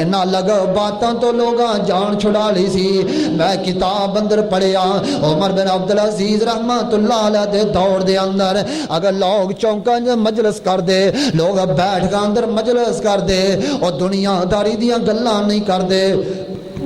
انہاں لگ باتاں تو لوگاں جان چھڑا لی سی۔ میں کتاب اندر پڑھیا عمر بن عبدالعزیز رحمت اللہ علیہ دے دور دے اندر اگر لوگ چونکاں مجلس کر دے، لوگ بیٹھ کے اندر مجلس کر دے اور دنیا داری دیاں گلاں نہیں کر دے،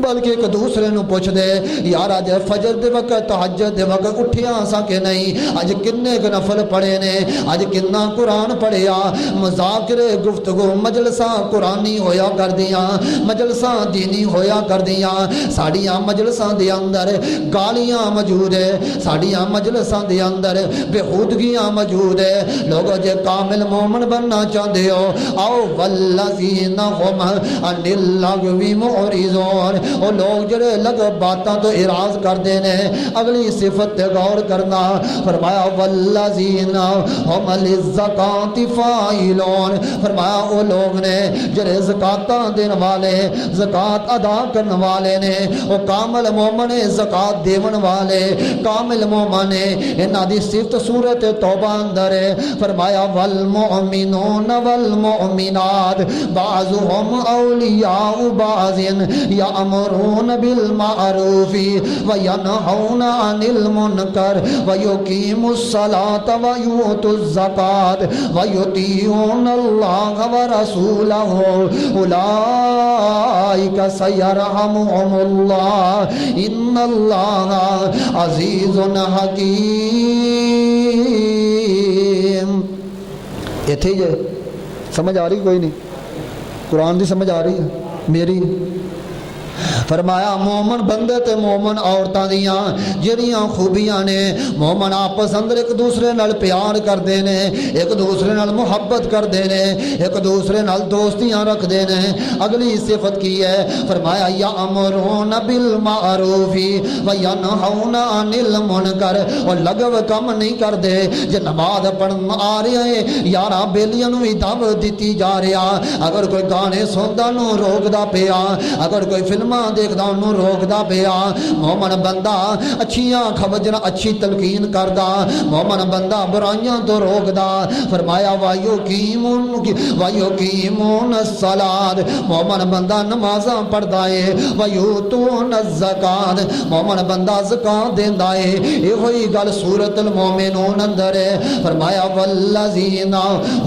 بلکہ ایک دوسرے نو پوچھ دے یار آج فجر دے وقت تہجد دے وقت اٹھیا سا کہ نہیں، آج کنے کے نفل پڑھے نے، آج کنا قرآن پڑھیا، مذاکرے گفتگو مجلساں قرآنی ہویا کر دیاں، مجلساں دینی ہویا کر دیاں۔ ساڑیاں مجلساں دے اندر گالیاں موجود ہے، ساڑیاں مجلساں دے اندر بےہودگیاں موجود ہے۔ لوگ جے کامل مومن بننا چاہتے ہو آؤ والذین هم عن اللغو معرضون، وہ لوگ جڑے لگ باتاں تو اعراض کر دینے۔ اگلی صفت غور کرنا، فرمایا والذین هم للزکاۃ فاعلون، فرمایا وہ لوگ نے جڑے زکاتاں دین والے، زکات ادا کرنے والے نے، وہ کامل مومن زکات دیون والے کامل مومن انہاں دی صفت سورۃ توبہ اندر ہے۔ فرمایا والمؤمنون والمؤمنات بعضهم اولیاء بعض یأمرون بالمعروف وینہون عن المنکر ویقیموا الصلاة ویؤتوا الزکاة ویطیعون اللہ ورسولہ اولئک سیرحمهم اللہ ان اللہ عزیز حکیم۔ یہ تھی سمجھ آ رہی کوئی نہیں؟ قرآن دی سمجھ آ رہی ہے میری؟ فرمایا مومن بندے تے مومن عورتاں دیاں جڑیاں خوبیاں نے مومن آپس اندر ایک دوسرے نال پیار کردے نے ایک دوسرے نال محبت کردے نے ایک دوسرے نال دوستیاں رکھدے نے اگلی صفت کی ہے فرمایا یامرون بالمعروف وینہون عن المنکر اور لغو کم نہیں کردے جے نماز پڑھن آ رہے ہیں یاراں بیلیاں نوں بھی دعوت دتی جا رہا اگر کوئی گانے سندا نوں روکدا پیا اگر کوئی فلماں دیکھدا انہوں روکدا پیا مومن بندہ اچھیاں خبریں اچھی تلقین کردا مومن بندہ برائیاں تو روکدا فرمایا وَيُقِيمُونَ الصَّلَاةَ مومن بندہ نمازاں پڑھدا ہے وَيُؤْتُونَ الزَّكَاةَ مومن بندہ زکات دیندا ہے یہ ہوئی گل سورۃ المومنون اندر ہے فرمایا وَالَّذِينَ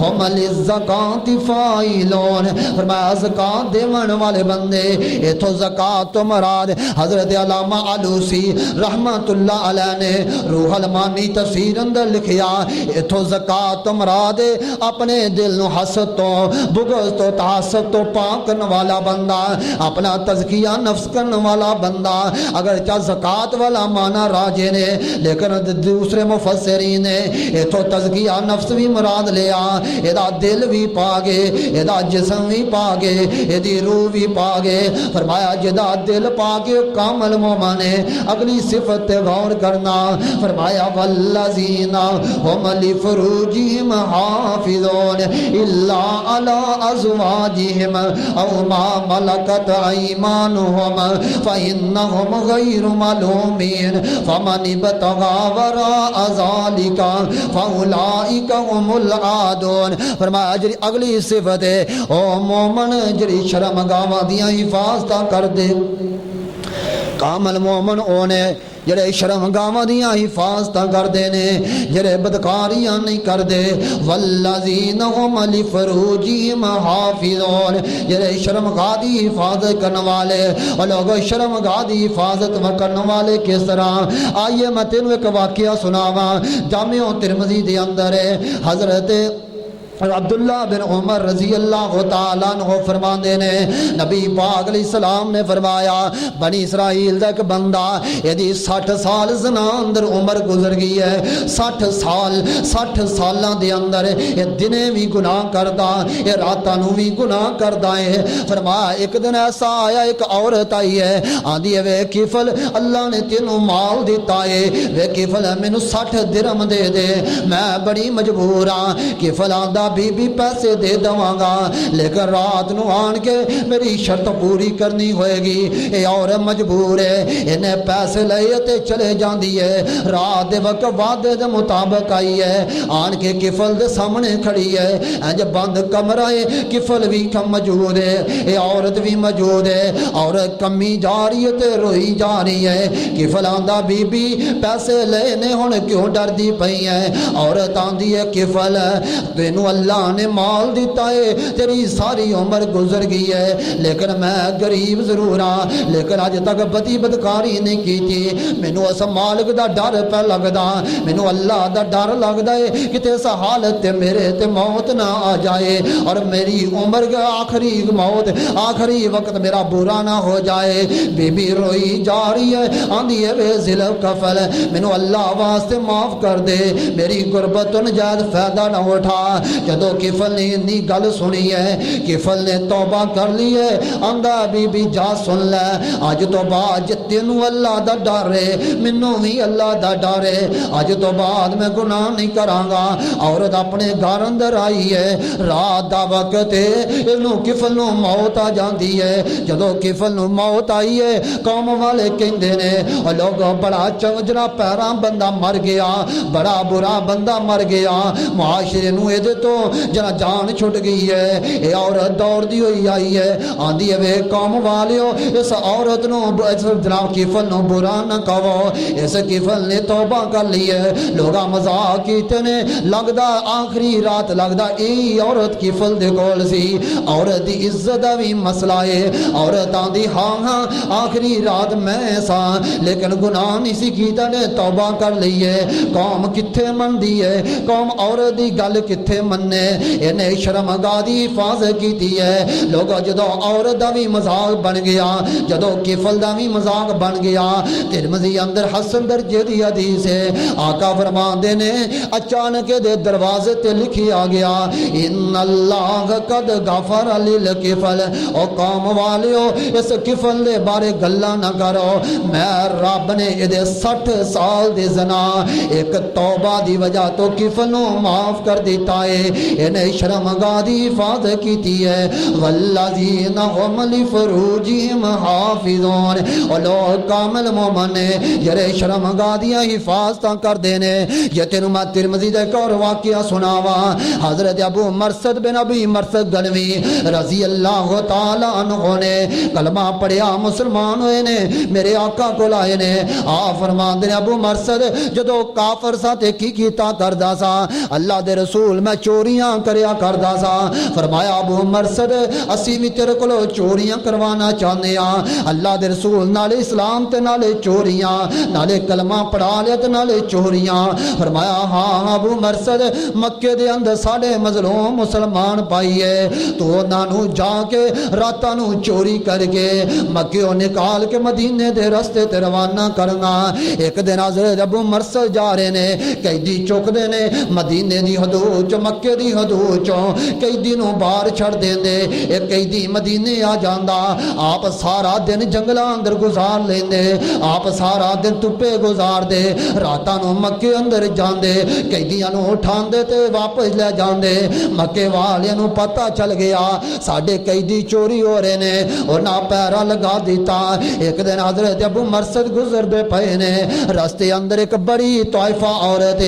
هُمْ لِلزَّكَاةِ فَاعِلُونَ فرمایا زکات دیون والے بندے ایتھوں زکات تو مراد حضرت علامہ علوسی رحمت اللہ علیہ نے روح المانی تفسیر اندر لکھیا ایتھوں زکات تو مراد اپنے دل نو حسد تو بغض تو تعصب تو پاک کرنے والا بندہ اپنا تزکیہ نفس کرنے والا بندہ اگر چاہ زکات والا معنی راجے نے لیکن دوسرے مفسرین نے ایتھوں تزکیہ نفس بھی مراد لیا ایدہ دل بھی پاگے ایدہ جسم بھی پاگے ایدی روح بھی پاگے فرمایا جدا دل پاکے کامل مومن ہے اگلی صفت غور کرنا فرمایا والذین هم لفروجهم حافظون الا على ازواجهم او ما ملكت ايمانهم فانهم غير ملومين فمن ابتغى وراء ذلك فاولئك هم العادون فرمایا جی اگلی صفت ہے او مومن جڑی شرمگاواں دیاں حفاظت کر دے کامل مومن اونے جڑے شرمگاواں دیاں حفاظت کردے نے جڑے بدکاریاں نہیں کردے والذین هم لفروجهم حافظون جڑے شرمگاہ دی حفاظت کرنے والے اور لوگ شرمگاہ دی حفاظت کرنے والے کس طرح آئیے میں تینوں ایک واقعہ سناواں جامع ترمذی دے اندر ہے حضرت عبداللہ بن عمر رضی اللہ تعالیٰ عنہ فرماندے نے نبی پاک علیہ السلام نے فرمایا بنی اسرائیل دا ایک بندہ یدی 60 سال زنا اندر عمر گزر گئی ہے 60 سالاں دے اندر یہ دنے بھی گناہ کردا یہ راتاں نو بھی گناہ کردا ہے فرمایا ایک دن ایسا آیا ایک عورت آئی ہے آندی ہے وے کفل اللہ نے تینوں مال دیتا ہے وے کفل مینوں 60 درہم دے دے میں بڑی مجبور ہاں کفل آندا بی بی پیسے دے دواں گا لیکن رات نو آن کے میری شرط پوری کرنی ہوئے گی اے اور مجبور ہے انہیں پیسے لئے تے چلے جاندی ہے رات دے وقت وعدے دے مطابق آئی ہے آن کے کفل دے سامنے کھڑی ہے انج بند کمرہ ہے کفل بھی کم موجود ہے اے عورت بھی موجود ہے اور کمی جا رہی ہے تے روئی جا رہی ہے کفل آندہ بی بی پیسے لینے ہون کیوں ڈر دی پئی ہے عورت آندی ہے کفل تینوں اللہ نے مال دیتا ہے تیری ساری عمر گزر گئی ہے لیکن میں غریب ضرور ہاں لیکن آج تک بدی بدکاری نہیں کی تھی مینوں اس مالک دا ڈر پہ لگدا مینوں اللہ دا ڈر لگدا ہے کہ اس حالت تے میرے تے موت نہ آ جائے اور میری عمر کا آخری موت آخری وقت میرا برا نہ ہو جائے بی بی روئی جا رہی ہے آندھی ہے بے ذل کفل مینوں اللہ واسطے معاف کر دے میری غربت و نجات فائدہ نہ اٹھا جدو کفل نے انی گل سنی ہے کفل نے توبہ کر لی ہے آندہ بی بی جا سن لے آج تو بعد تینوں اللہ دا ڈر ہے منوں بھی اللہ دا ڈر ہے آج تو بعد میں گناہ نہیں کرانگا عورت اپنے گھر اندر آئی ہے رات دا وقت ہے انہوں کفل نو موت آ جاندی ہے جدو کفل نو موت آئی ہے قوم والے کہندے نے اور لوگ بڑا چنجرا پیراں بندہ مر گیا بڑا برا بندہ مر گیا معاشرے نو دے تو جنا جان چھٹ گئی ہے اے عورت دوڑ دی ہوئی آئی ہے آندھی ہے وے قوم والیو اس عورت نو اس جناب کفل نو برا نہ کہو اس کفل نے توبہ کر لی ہے لوگا مذاق کیتے نے لگدا آخری رات لگدا ای عورت کفل دے کول سی عورت دی عزت دا بھی مسئلہ ہے عورت آندھی ہاں ہاں آخری رات میں سا لیکن گناہ نہیں سی کیتا نے توبہ کر لی ہے قوم کتھے من دی ہے قوم عورت دی گل کتھے من مومن نے انہیں شرمگاہ دی حفاظت کیتی ہے لوگو جدو عورت دا بھی مذاق بن گیا جدو کفل دا بھی مذاق بن گیا ترمذی اندر حسن درجے دی حدیث ہے آقا فرماندے نے اچانک دے دروازے تے لکھیا گیا ان اللہ قد غفر للکفل او قوم والیو اس کفل دے بارے گلا نہ کرو میں رب نے ادے 60 سال دے زنا ایک توبہ دی وجہ تو کفلوں معاف کر دیتا ہے انہیں شرمگاہ دی حفاظت کیتی ہے والذین هم لفروجہم حافظون اور لوگ کامل مومن نے جرے شرمگاہ دیا حفاظتاں کر دینے یہ تینوں میں ترمذی دے ایک اور واقعہ سناوا حضرت ابو مرثد بن ابی مرثد گلوی رضی اللہ تعالی عنہ نے کلمہ پڑھیا مسلمان ہوئے نے میرے آقا کو لائے نے آپ فرمان دے ابو مرثد جدو کافر سا تے کی کیتا کردہ سا اللہ دے رسول میں چوریاں کریا کردہ سا فرمایا ابو مرثد اسی بھی تیرے کو چوریاں کروانا چاہنے اللہ دے رسول نالے اسلام تے نالے چوریاں نالے کلمہ پڑھا لیا تے نالے چوریاں فرمایا ہاں ابو مرثد مکے دے اندر ساڑے مظلوم مسلمان پائیے تو نانو جا کے راتانو چوری کر کے مکیوں نکال کے مدینے دے رستے تے روانہ کرنا ایک دن حضرت ابو مرثد جا رہے نے قیدی چک دے نے مدینے دی حدود چو مکے دی حدود چو قیدی نو باہر چھڑ دے دے ایک قیدی مدینے آ جاندہ آپ سارا دن جنگلہ اندر گزار لیندے آپ سارا دن تپے گزار دے راتانو مکے اندر جاندے قیدیاں نو اٹھان دے تے واپس لے جاندے مکے والیاں نو پتہ چل گیا ساڑھے قیدی چوری ہو رہے نے اور نہ پیرا لگا دیتا ایک دن حضرت ابو مرثد گزر دے پئے نے راستے اندر ایک بڑی طائفہ عورت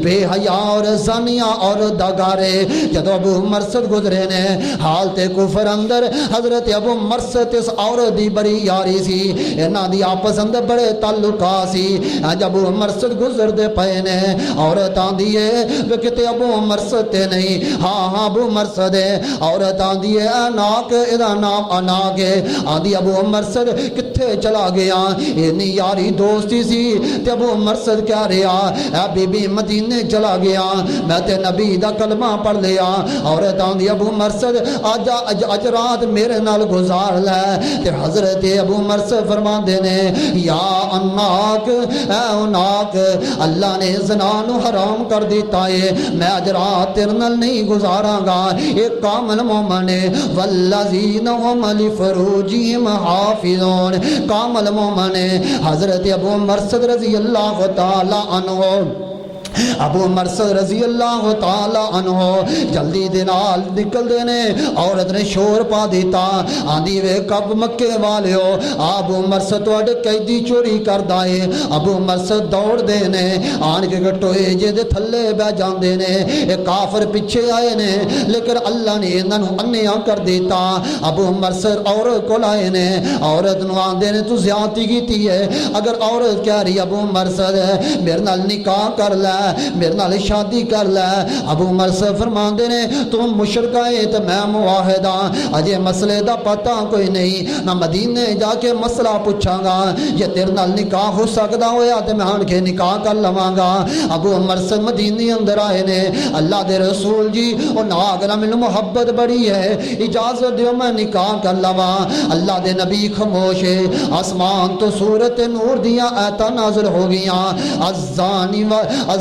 بے حیا اور زانیہ اور دگارے جدو ابو مرثد گزرے نے حالت کفر اندر حضرت ابو مرثد اس عورت دی بڑی یاری سی انہاں دی آپس اندر بڑے تعلقہ سی جب ابو مرثد گزر دے پئے نے عورت آندی ہے وکتے ابو مرثد تے نہیں ہاں ابو مرثد ہے عورت آندی ہے اناک ادا نام اناک ہے آندی ابو مرثد کتھے چلا گیا اینی یاری دوستی سی تے ابو مرثد کیا رہا اے بی بی مدینے چلا گیا میں تے نبی دا کلمہ پڑھ لیا عورت آندی ابو مرثد اج رات میرے نال گزار لے تے حضرت ابو مرثد فرمان دینے یا اناک اے اناک اللہ نے زنانو حرام کر دیتا ہے میں اج رات تیرے نال نہیں گزاراں گا ایک کامل مومن ہے والذین هم لفروجہم حافظون کامل مومن ہے حضرت ابو مرثد رضی اللہ تعالی عنہ ابو مرثد رضی اللہ تعالی عنہ جلدی دنال نکل دینے عورت نے شور پا دیتا آندھی وے کب مکے والے ہو ابو مرثد تو اڈ قیدی چوری کر دائے ابو مرثد دوڑ دینے آن کے گٹوئے جے دے تھلے بے جان دینے ایک کافر پچھے آئے نے لیکن اللہ نے انہوں انیاں کر دیتا ابو مرثد عورت کو لائے نے عورت نو آن دینے تو زیادتی کیتی ہے اگر عورت کہہ رہی ابو مرثد میرے نال نکاح کر لے میرے نال شادی کر لے ابو مرثد فرمان دے نے تم مشرک ہے تے میں موحد ہاں اجے مسئلے دا پتہ کوئی نہیں نہ مدینے جا کے مسئلہ پوچھاں گا یہ تیرے نال نکاح ہو سکدا ہویا تے میں آن کے نکاح کر لواں گا ابو مرثد مدینے اندر آئے نے اللہ دے رسول جی او ناگنا مینوں محبت بڑی ہے اجازت دیو میں نکاح کر لواں اللہ دے نبی خاموش ہے آسمان تو سورت نور دیاں آیتاں نازل ہو گیاں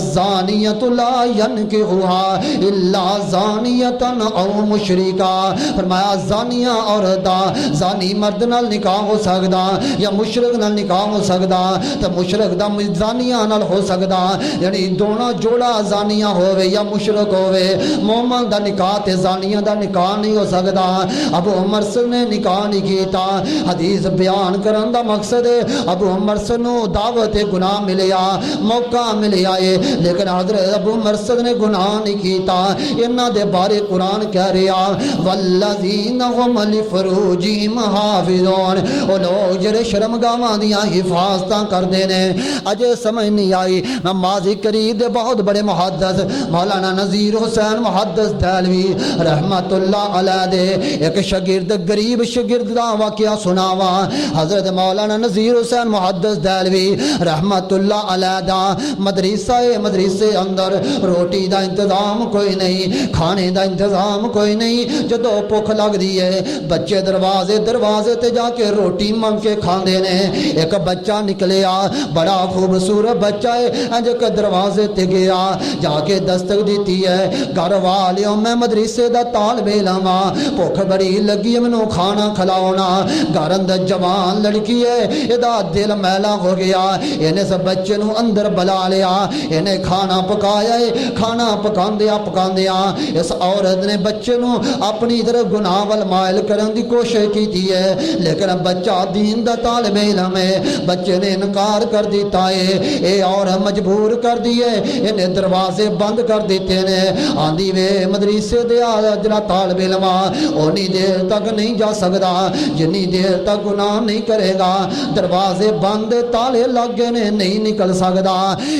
الزانیت لا ینکحها الا زانیتا او مشرکا فرمایا زانیہ عورت زانی مرد نال نکاح ہو سکدا یا مشرک نال نکاح ہو سکدا تے مشرک دا زانیہ نال ہو سکدا یعنی دونوں جوڑا زانیہ ہووے یا مشرک ہووے مومن دا نکاح تے زانیہ دا نکاح نہیں ہو سکدا ابو مرثد نے نکاح نہیں کیتا حدیث بیان کرن دا مقصد ہے ابو مرثد نو دعوت گناہ ملیا موقع ملیا ہے لیکن حضرت ابو مرثد نے گناہ نہیں کیتا انہاں دے بارے قرآن کہہ رہا والذین هم لفروجہم حافظون او لوگ جڑے شرمگاواں دیاں حفاظتاں کردے نے اجے سمجھ نہیں آئی میں ماضی قریب دے بہت بڑے محدث مولانا نذیر حسین محدث دہلوی رحمت اللہ علیہ دے ایک شاگرد غریب شاگرد دا واقعہ سناوا حضرت مولانا نذیر حسین محدث دہلوی رحمت اللہ علیہ دا مدرسہ مدرسے اندر روٹی دا انتظام کوئی نہیں، کھانے دا انتظام کوئی نہیں، جدو بھوک لگ دی ہے بچے دروازے تے جا کے روٹی منگ کے کھاندے نے۔ ایک بچہ نکلیا بڑا خوبصورت بچہ ہے، انج کے دروازے تے گیا جا کے دستک دیتی ہے، گھر والیوں میں مدرسے دا طالب علم بھوک بڑی لگی مینوں کھانا کھلاونا۔ گھر اندر جوان لڑکی ہے، ادا دل میلا ہو گیا، انہیں سب بچے نو اندر بلا لیا، انہیں کھانا پکایا ہے، کھانا پکاندیا اس عورت نے بچے نو اپنی طرف گناہ وال مائل کرن دی کوشش کی ہے، لیکن بچہ دین دا طالب علم ہے، بچے نے انکار کر دیتا ہے، اے اور مجبور کر دیے، انہیں دروازے بند کر دیتے نے۔ آندھی وے مدرسے دے جڑا طالب علم اونی دیر تک نہیں جا سکتا جنی دیر تک گناہ نہیں کرے گا، دروازے بند تالے لگے نے نہیں نکل سکتا۔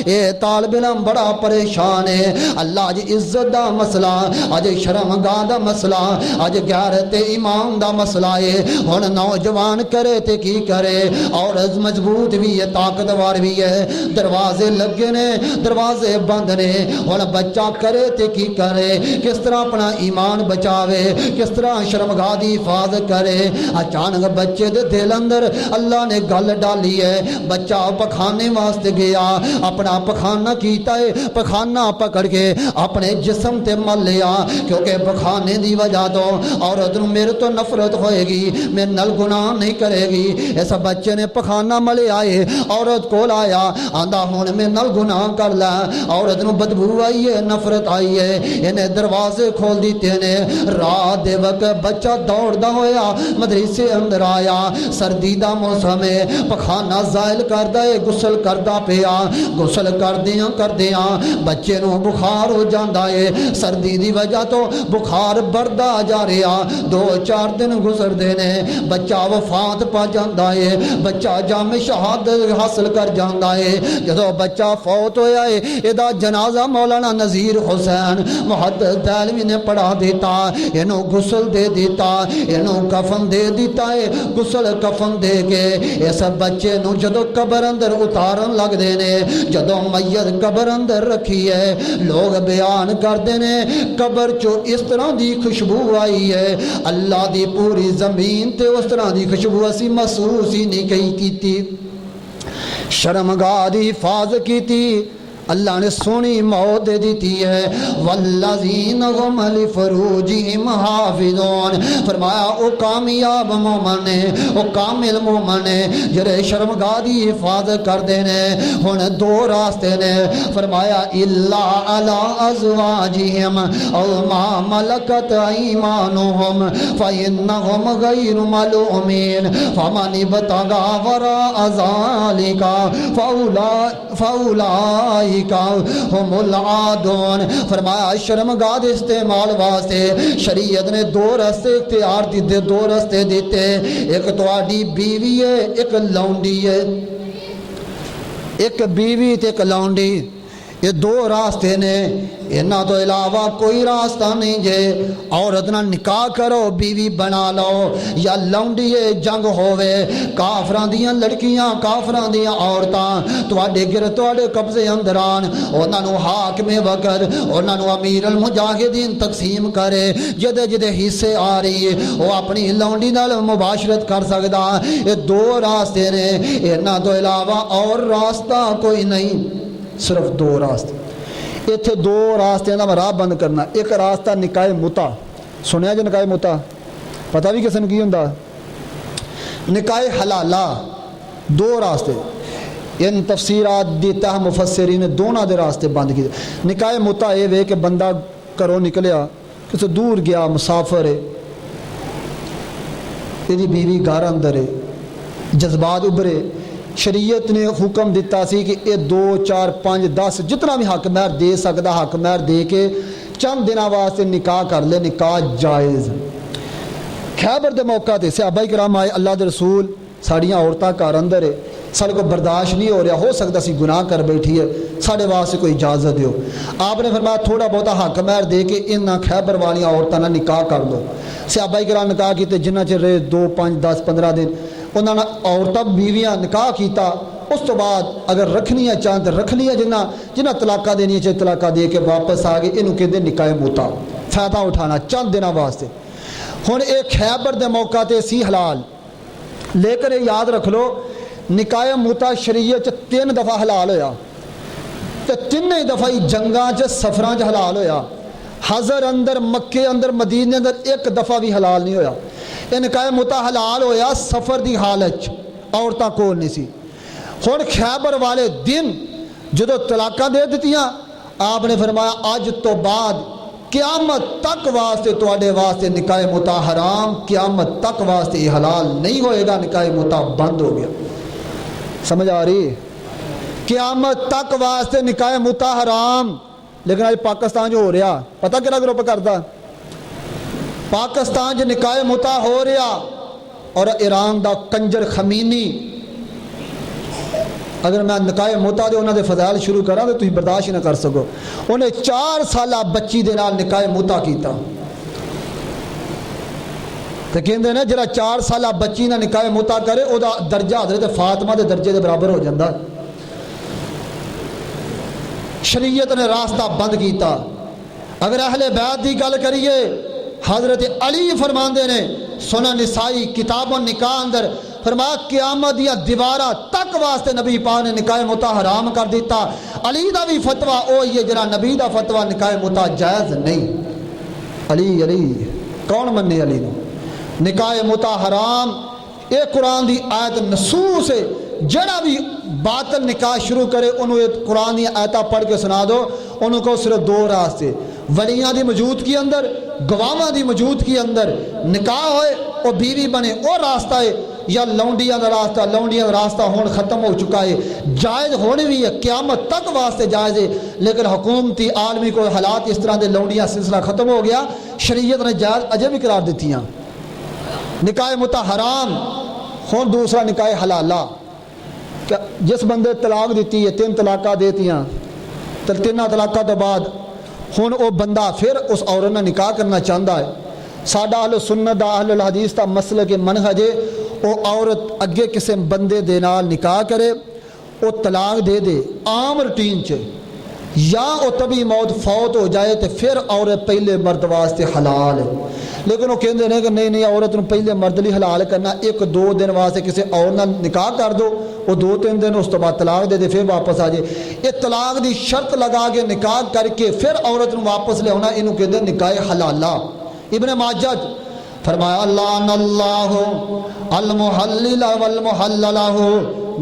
اے طالب علم بڑا پریشان ہے، اللہ جی عزت دا مسئلہ، اج شرمگاہ دا مسئلہ، اج غیرت ایمان دا مسئلہ ہے، ہن نوجوان کرے تے کی کرے، عورت مضبوط بھی ہے طاقتور بھی ہے، دروازے لگے نے دروازے بند نے، ہن بچہ کرے تے کی کرے، کس طرح اپنا ایمان بچاوے، کس طرح شرمگاہ دی حفاظت کرے۔ اچانک بچے دے دل اندر اللہ نے گل ڈالی ہے، بچہ پخانے واسطے گیا، اپنا پخانہ کیتا ہے، پخانہ پکڑ کے اپنے جسم تے مل لیا، کیونکہ پخانے دی وجہ تو عورت نو میرے تو نفرت ہوئے گی، میں نل گناہ نہیں کرے گی۔ ایسا بچے نے پخانہ ملے آئے، عورت کول آیا، آندہ ہون میں نل گناہ کر لا، عورت نو بدبو آئی ہے، نفرت آئی ہے، انہیں دروازے کھول دیتے نے۔ رات دے وقت بچہ دوڑدا ہویا مدرسے اندر آیا، سردی دا موسم ہے، پخانہ زائل کردا ہے، غسل کردا پیا، غسل کردیاں بچے نو بخار ہو جاندا ہے، سردی دی وجہ تو بخار بڑھدا جا رہا، 2-4 دن گزر دینے، بچہ وفات پا جاندا ہے، بچہ جام شہادت حاصل کر جاندا ہے۔ جدو بچہ فوت ہویا ہے، ادا جنازہ مولانا نذیر حسین محدث دہلوی نے پڑھا دیتا، انہوں غسل دے دیتا، انہوں کفن دے دیتا ہے، غسل کفن دے کے اس بچے نو جدو قبر اندر اتارن لگ دینے، جدو میت قبر اندر رکھی ہے، لوگ بیان کر دینے قبر چو اس طرح دی خوشبو آئی ہے، اللہ دی پوری زمین تے اس طرح دی خوشبو اسی محسوس ہی نہیں کی تھی۔ شرمگاہ دی حفاظت کی تھی، اللہ نے سونی موت دے دیتی ہے۔ والذین هم لفروجہم حافظون، فرمایا او کامیاب مومن نے، او کامل مومن نے جڑے شرمگاہ دی حفاظت کر دینے۔ ہن 2 راستے نے، فرمایا الا علی ازواجہم او ما ملکت ایمانہم فانہم غیر ملومین فمن ابتغی وراء ذلک فاولئک ہم العادون۔ فرمایا شرمگاہ دے استعمال واسطے شریعت نے 2 راستے اختیار دیتے، 2 راستے دیتے، ایک تواڈی بیوی ہے، ایک لونڈی ہے، ایک بیوی تے ایک لونڈی، یہ 2 راستے نے، انہاں تو علاوہ کوئی راستہ نہیں جے۔ عورت نہ نکاح کرو بیوی بنا لو، یا لونڈی جنگ ہوئے، کافراں دیاں لڑکیاں، کافراں دیاں عورتاں تواڈے تواڈے قبضے اندر آن، انہاں نو حاکم وقت، انہاں نو امیر المجاہدین تقسیم کرے، جدے جدے حصے آ رہی ہے وہ اپنی لونڈی نال مباشرت کر سکدا۔ یہ 2 راستے نے، انہاں تو علاوہ اور راستہ کوئی نہیں، صرف 2 راستے۔ اتنے 2 راستے کا راہ بند کرنا۔ ایک راستہ نکاح متا، سنیا جو نکاح متا پتہ بھی قسم کی ہوں، نکاح حلالہ، 2 راستے، ان تفسیرات دیتا ہے مفسرین نے دونوں دے راستے بند کیے۔ نکاح متا یہ وے کہ بندہ گھروں نکلیا کسی دور گیا، مسافر ہے، یہ بیوی گھر اندر ہے، جذبات ابھرے، شریعت نے حکم دیتا سی کہ یہ 2 4 5 10 جتنا بھی حق مہر دے سکتا حق مہر دے کے چند دنوں واسطے نکاح کر لے، نکاح جائز۔ خیبر دے موقع تے صحابہ کرام آئے، اللہ دے رسول ساڑیاں عورتاں گھر اندر ہے، سارے کو برداشت نہیں ہو رہا، ہو سکتا سی گناہ کر بیٹھی ہے، ساڑے واسطے کوئی اجازت دیو۔ آپ نے فرمایا تھوڑا بہتا حق مہر دے کے ان خیبر والیاں عورتاں نہ نکاح کر دو۔ صحابہ کرام نکاح کیتے، جنہ چر رہے 2 5 10 15 دن، انہوں نے عورتیں بیویاں نکاح کیتا، اس تو بعد اگر رکھنیاں چاہتے رکھ لیا، جنہ طلاقہ دینی چاہے طلاقہ دے کے واپس آ گئے، انہوں کہتے نکاح موتا، فائدہ اٹھانا چند دنوں واسطے۔ ہن ایک خیبر دے موقع تے سی حلال، لیکن یہ یاد رکھ لو نکاح موتا شریعت 3 دفعہ حلال ہویا، تے 3 دفعہ ہی جنگاں چ سفراں چ حلال ہویا۔ حضر اندر، مکے اندر، مدینے اندر 1 دفعہ بھی حلال نہیں ہویا۔ یہ نکاح موتا حلال ہویا سفر دی حالت، عورتاں کول نہیں سی۔ ہن خیبر والے دن جدو طلاقاں دے دتیاں، آپ نے فرمایا اج تو بعد قیامت تک واسطے تواڈے واسطے نکاح موتا حرام، قیامت تک واسطے یہ حلال نہیں ہوئے گا، نکاح موتا بند ہو گیا۔ سمجھ آ رہی ہے؟ قیامت تک واسطے نکاح موتا حرام۔ لیکن آج پاکستان جو ہو رہا، پتہ کہڑا گروپ کرتا؟ پاکستان جو نکاح موتا ہو رہا، اور ایران دا کنجر خمینی، اگر میں نکاح موتا دے انہوں دے فضائل شروع کرا تو تھی برداشت نہ کر سکو۔ انہیں 4 سالہ بچی دے نال نکاح موتا کیتا، تو کہندے نے جڑا 4 سالہ بچی نہ نکاح موتا کرے او دا درجہ حضرت فاطمہ دے درجے دے برابر ہو جاندہ۔ شریعت نے راستہ بند کیتا۔ اگر اہل بیت دی گل کریے، حضرت علی فرماندے نے سنن نسائی کتاب النکاح اندر فرمایا قیامت دیا دیوارہ تک واسطے نبی پاک نے نکاح موتا حرام کر دیتا۔ علی دا بھی فتویٰ او یہ جرا نبی دا فتویٰ نکاح موتا جائز نہیں۔ علی کون مننے علی نے؟ نکاح موتا حرام، اے قرآن دی آیت نصوص ہے، جڑا بھی باطل نکاح شروع کرے انہوں قرآن دی آیتہ پڑھ کے سنا دو، انہوں کو صرف 2 راستے، ولیاں دی موجود کی اندر، گواہاں دی موجود کی اندر نکاح ہوئے اور بیوی بنے اور راستہ ہے، یا لونڈیاں دا راستہ ہون ختم ہو چکا ہے، جائز ہونے بھی ہے، قیامت تک واسطے جائز ہے، لیکن حکومتی عالمی کو حالات اس طرح دے لونڈیاں سلسلہ ختم ہو گیا، شریعت نے جائز اجے بھی قرار دیتی ہیں۔ نکاح موتا حرام ہون دوسرا نکاح حلالہ، جس بندے طلاق دیتی ہے 3 طلاقہ دیتی ہیں، 3 طلاقہ تو بعد ہون او بندہ پھر اس عورت نے نکاح کرنا چاہتا ہے، ساڈا اہل سنت دا اہل الحدیث دا مسلک کے منہج ہے، او عورت اگے کسی بندے دے نال نکاح کرے، او طلاق دے دے عام روٹین چ، یا او طبی موت فوت ہو جائے تو پھر عورت پہلے مرد واسطے حلال ہے۔ لیکن وہ کہندے نے کہ نہیں عورت نے پہلے مرد لی حلال کرنا، 1-2 دن واسطے کسی اور نہ نکاح کر دو، وہ 2-3 دن اس تو بعد طلاق دے دے پھر واپس آ جائے۔ یہ طلاق دی شرط لگا کے نکاح کر کے پھر عورت نے واپس لے ہونا، انہوں کہندے نکاح حلالہ۔ ابن ماجہ فرمایا لعن اللہ المحلل والمحلل لہ،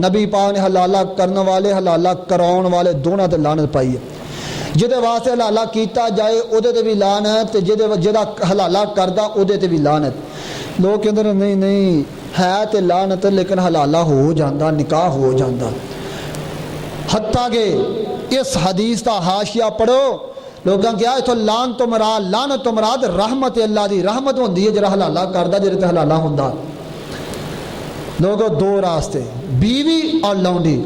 نبی پاک نے حلالہ کرنے والے حلالہ کراؤن والے دونوں تے لعنت پائی ہے۔ جدے واسطے حلالہ کیتا جائے او دے تے بھی لعنت، جدا حلالہ کردا او دے تے بھی لعنت۔ لوگ کہندے نے نہیں ہے تے لعنت لیکن حلالہ ہو جاندا، نکاح ہو جاندا۔ حتیٰ کہ اس حدیث دا حاشیہ پڑھو، لوگاں کیا ہے تو لعنت تو مراد رحمت اللہ دی، رحمت ہوندی ہے جڑا حلالہ کردا، جڑے تے حلالہ ہوندا۔ لوگوں 2 راستے، بیوی اور لونڈی۔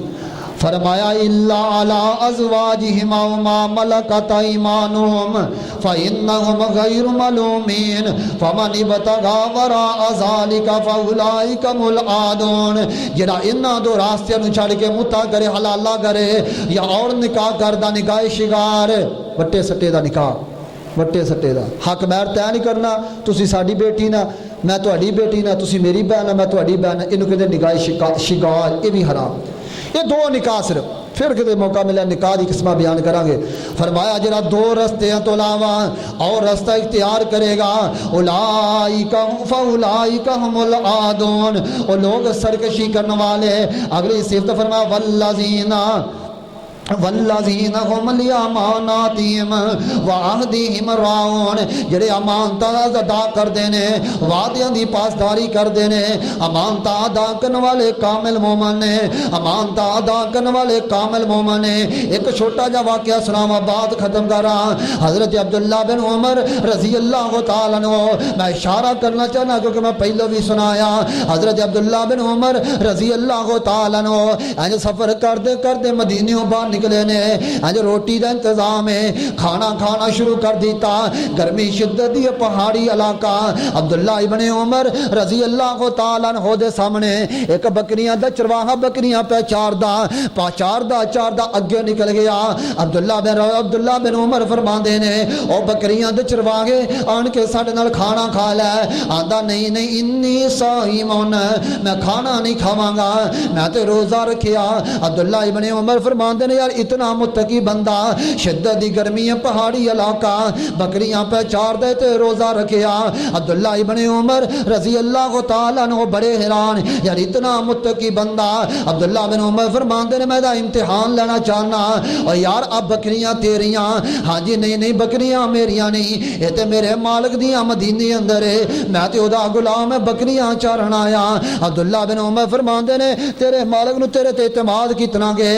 فرمایا الا علی ازواجہم وما ملکت ایمانہم فانہم غیر ملومین فمن ابتغی وراء ذلک فاولئک هم العادون۔ جڑا انہاں 2 راستے نو چھڑ کے متا کرے، حلالہ کرے یا اور نکاح کردا، نکاح شگار، وٹے سٹے دا نکاح، وٹے سٹے دا حق مہر طے نہیں کرنا، تسی ساڈی بیٹی نہ میں تہاڈی بیٹی نہ، تسی میری بہن میں تہاڈی بہن، اینو کہندے نکاح شگار، یہ بھی حرام۔ یہ 2 نکاح صرف، پھر کدے موقع ملے نکاح دی قسمہ بیان کریں گے۔ فرمایا جڑا 2 رستے ہیں تو علاوہ اور رستہ اختیار کرے گا، اولئک فاولئک هم العادون، وہ لوگ سرکشی کرنے والے۔ اگلی صفت فرمایا والذین هم لاماناتہم وعہدہم راعون، جڑے امانتاں ادا کردے نے، وعدیاں دی پاسداری کردے نے، امانتاں ادا کرن والے کامل مومن نے، امانتاں ادا کرن والے کامل مومن نے۔ ایک چھوٹا جا واقعہ سناواں بات ختم کر رہا۔ حضرت عبداللہ بن عمر رضی اللہ تعالیٰ عنہ، میں اشارہ کرنا چاہنا کیونکہ میں پہلے بھی سنایا، حضرت عبداللہ بن عمر رضی اللہ تعالیٰ عنہ سفر کردے کردے مدینیوں باہر نکلے نے اج روٹی دا انتظام ہے کھانا کھانا شروع کر دیتا گرمی شدت دی پہاڑی علاقہ عبداللہ ابن عمر رضی اللہ تعالیٰ عنہ دے سامنے ایک بکریاں دا چرواہا بکریاں پہ چار دا اگے نکل گیا عبداللہ بن عمر فرماندے نے او بکریاں دے چرواہے آن کے ساڈے نال کھانا کھا لے آندا نہیں انی صائمون میں کھانا نہیں کھاواں گا میں تے روزہ رکھیا عبداللہ ابن عمر فرماندے نے یار اتنا متقی بندہ شدت دی گرمی پہاڑی علاقہ بکریاں پہ چار دے تے روزہ رکھیا عبداللہ ابن عمر رضی اللہ تعالیٰ عنہ بڑے حیران یار اتنا متقی بندہ عبداللہ بن عمر فرماندے نے میں دا امتحان لینا چاہنا اور یار اب بکریاں تیریاں ہاں جی نہیں بکریاں میریاں نہیں یہ تے میرے مالک دیاں مدینے اندر ہے میں تے ادا غلام ہے بکریاں چارن آیا عبداللہ بن عمر فرماندے نے تیرے مالک نو تیرے تے اعتماد کتنا گے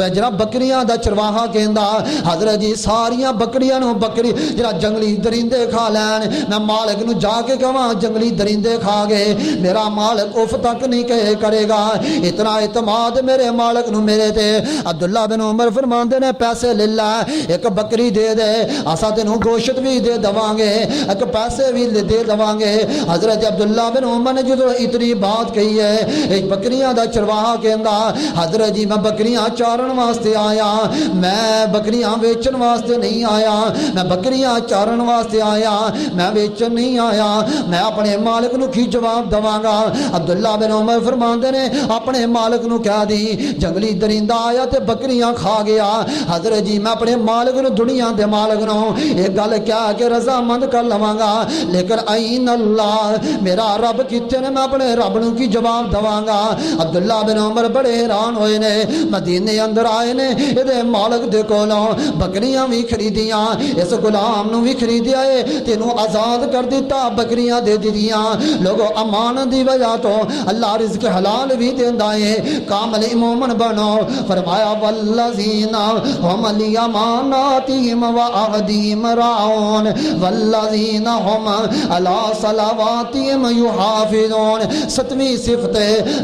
جناب بکریاں دا چرواہا کہندا حضرت جی ساریاں بکریاں نو بکری جڑا جنگلی درندے کھا لین میں مالک نو جا کے کہاں جنگلی درندے کھا گئے میرا مالک اف تک نہیں کہے کرے گا اتنا اعتماد میرے مالک نو میرے تے عبداللہ بن عمر فرماندے نے پیسے لے لے ایک بکری دے دے اسا تینوں گوشت بھی دے دواں گے ایک پیسے بھی دے دواں گے حضرت عبداللہ بن عمر نے جو اتنی بات کہی ہے ایک بکریاں دا چرواہا کہندا حضرت جی میں بکریاں چارن واسطے آیا میں بکریاں بیچن واسطے نہیں آیا میں بکریاں چارن واسطے آیا میں بیچن نہیں آیا میں اپنے مالک نو کی جواب دواں گا عبداللہ بن عمر فرماندے نے اپنے مالک نو کہہ دی جنگلی درندہ آیا تے بکریاں کھا گیا حضرت جی میں اپنے مالک نو دنیا دے مالک نو ایک گل کیا کہ رضا مند کر لواں گا لیکن این اللہ میرا رب کتے نے میں اپنے رب نو کی جواب دواں گا عبداللہ بن عمر بڑے حیران ہوئے نے مدینے اندر آئے نے یہ مالک دے کولوں بکریاں بھی خریدیاں اس غلام نو بھی خریدیا ہے تینوں آزاد کر دیتا بکریاں دے دیاں لوگوں امان دی وجہ تو اللہ رزق حلال بھی دیندا ہے کامل مومن بنو فرمایا والذین هم لاماناتهم وعهدهم راعون والذین هم علی صلواتهم یحافظون ستویں صفت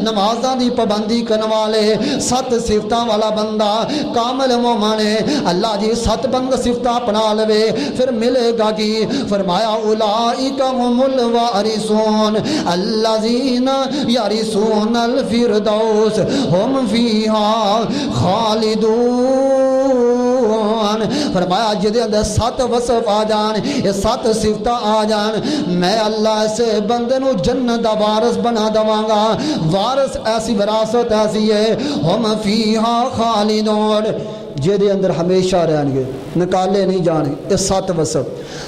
نمازاں دی پابندی کرن والے سات صفتاں والا بندہ کامل مومن ہے اللہ جی سات بند صفتاں اپنا لوے پھر ملے گا کی فرمایا اولئک هم الوارثون الذین یرثون الفردوس هم فیہا خالدون فرمایا جدے اندر سات وصف آ جان یہ سات صفتہ آ جان میں اللہ سے بندے نو جنت دا وارث بنا دواں گا وارث ایسی وراثت ایسی ہے ہم فیہا خالدون جدے اندر ہمیشہ رہن گے نکالے نہیں جانے یہ سات وصف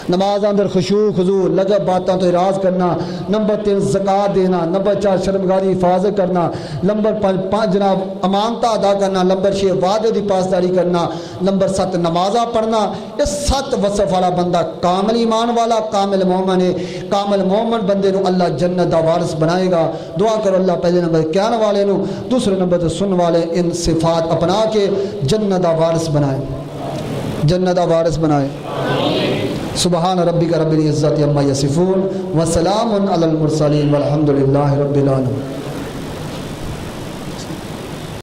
نماز اندر خشوع خضوع لغو باتاں تو اراض کرنا نمبر 3 زکوٰۃ دینا نمبر 4 شرمگاری حفاظت کرنا نمبر 5 جناب امانتہ ادا کرنا نمبر 6 وعدے دی پاسداری کرنا نمبر 7 نمازاں پڑھنا یہ سات وصف والا بندہ کامل ایمان والا کامل مومن ہے کامل مومن بندے نو اللہ جنت دا وارث بنائے گا دعا کرو اللہ پہلے نمبر کہنے والے نو دوسرے نمبر تے سن والے ان صفات اپنا کے جنت دا وارث بنائے جنت دا وارث بنائے سبحان ربک رب العزت عما یصفون وسلام علی المرسلین والحمد للہ رب العالمین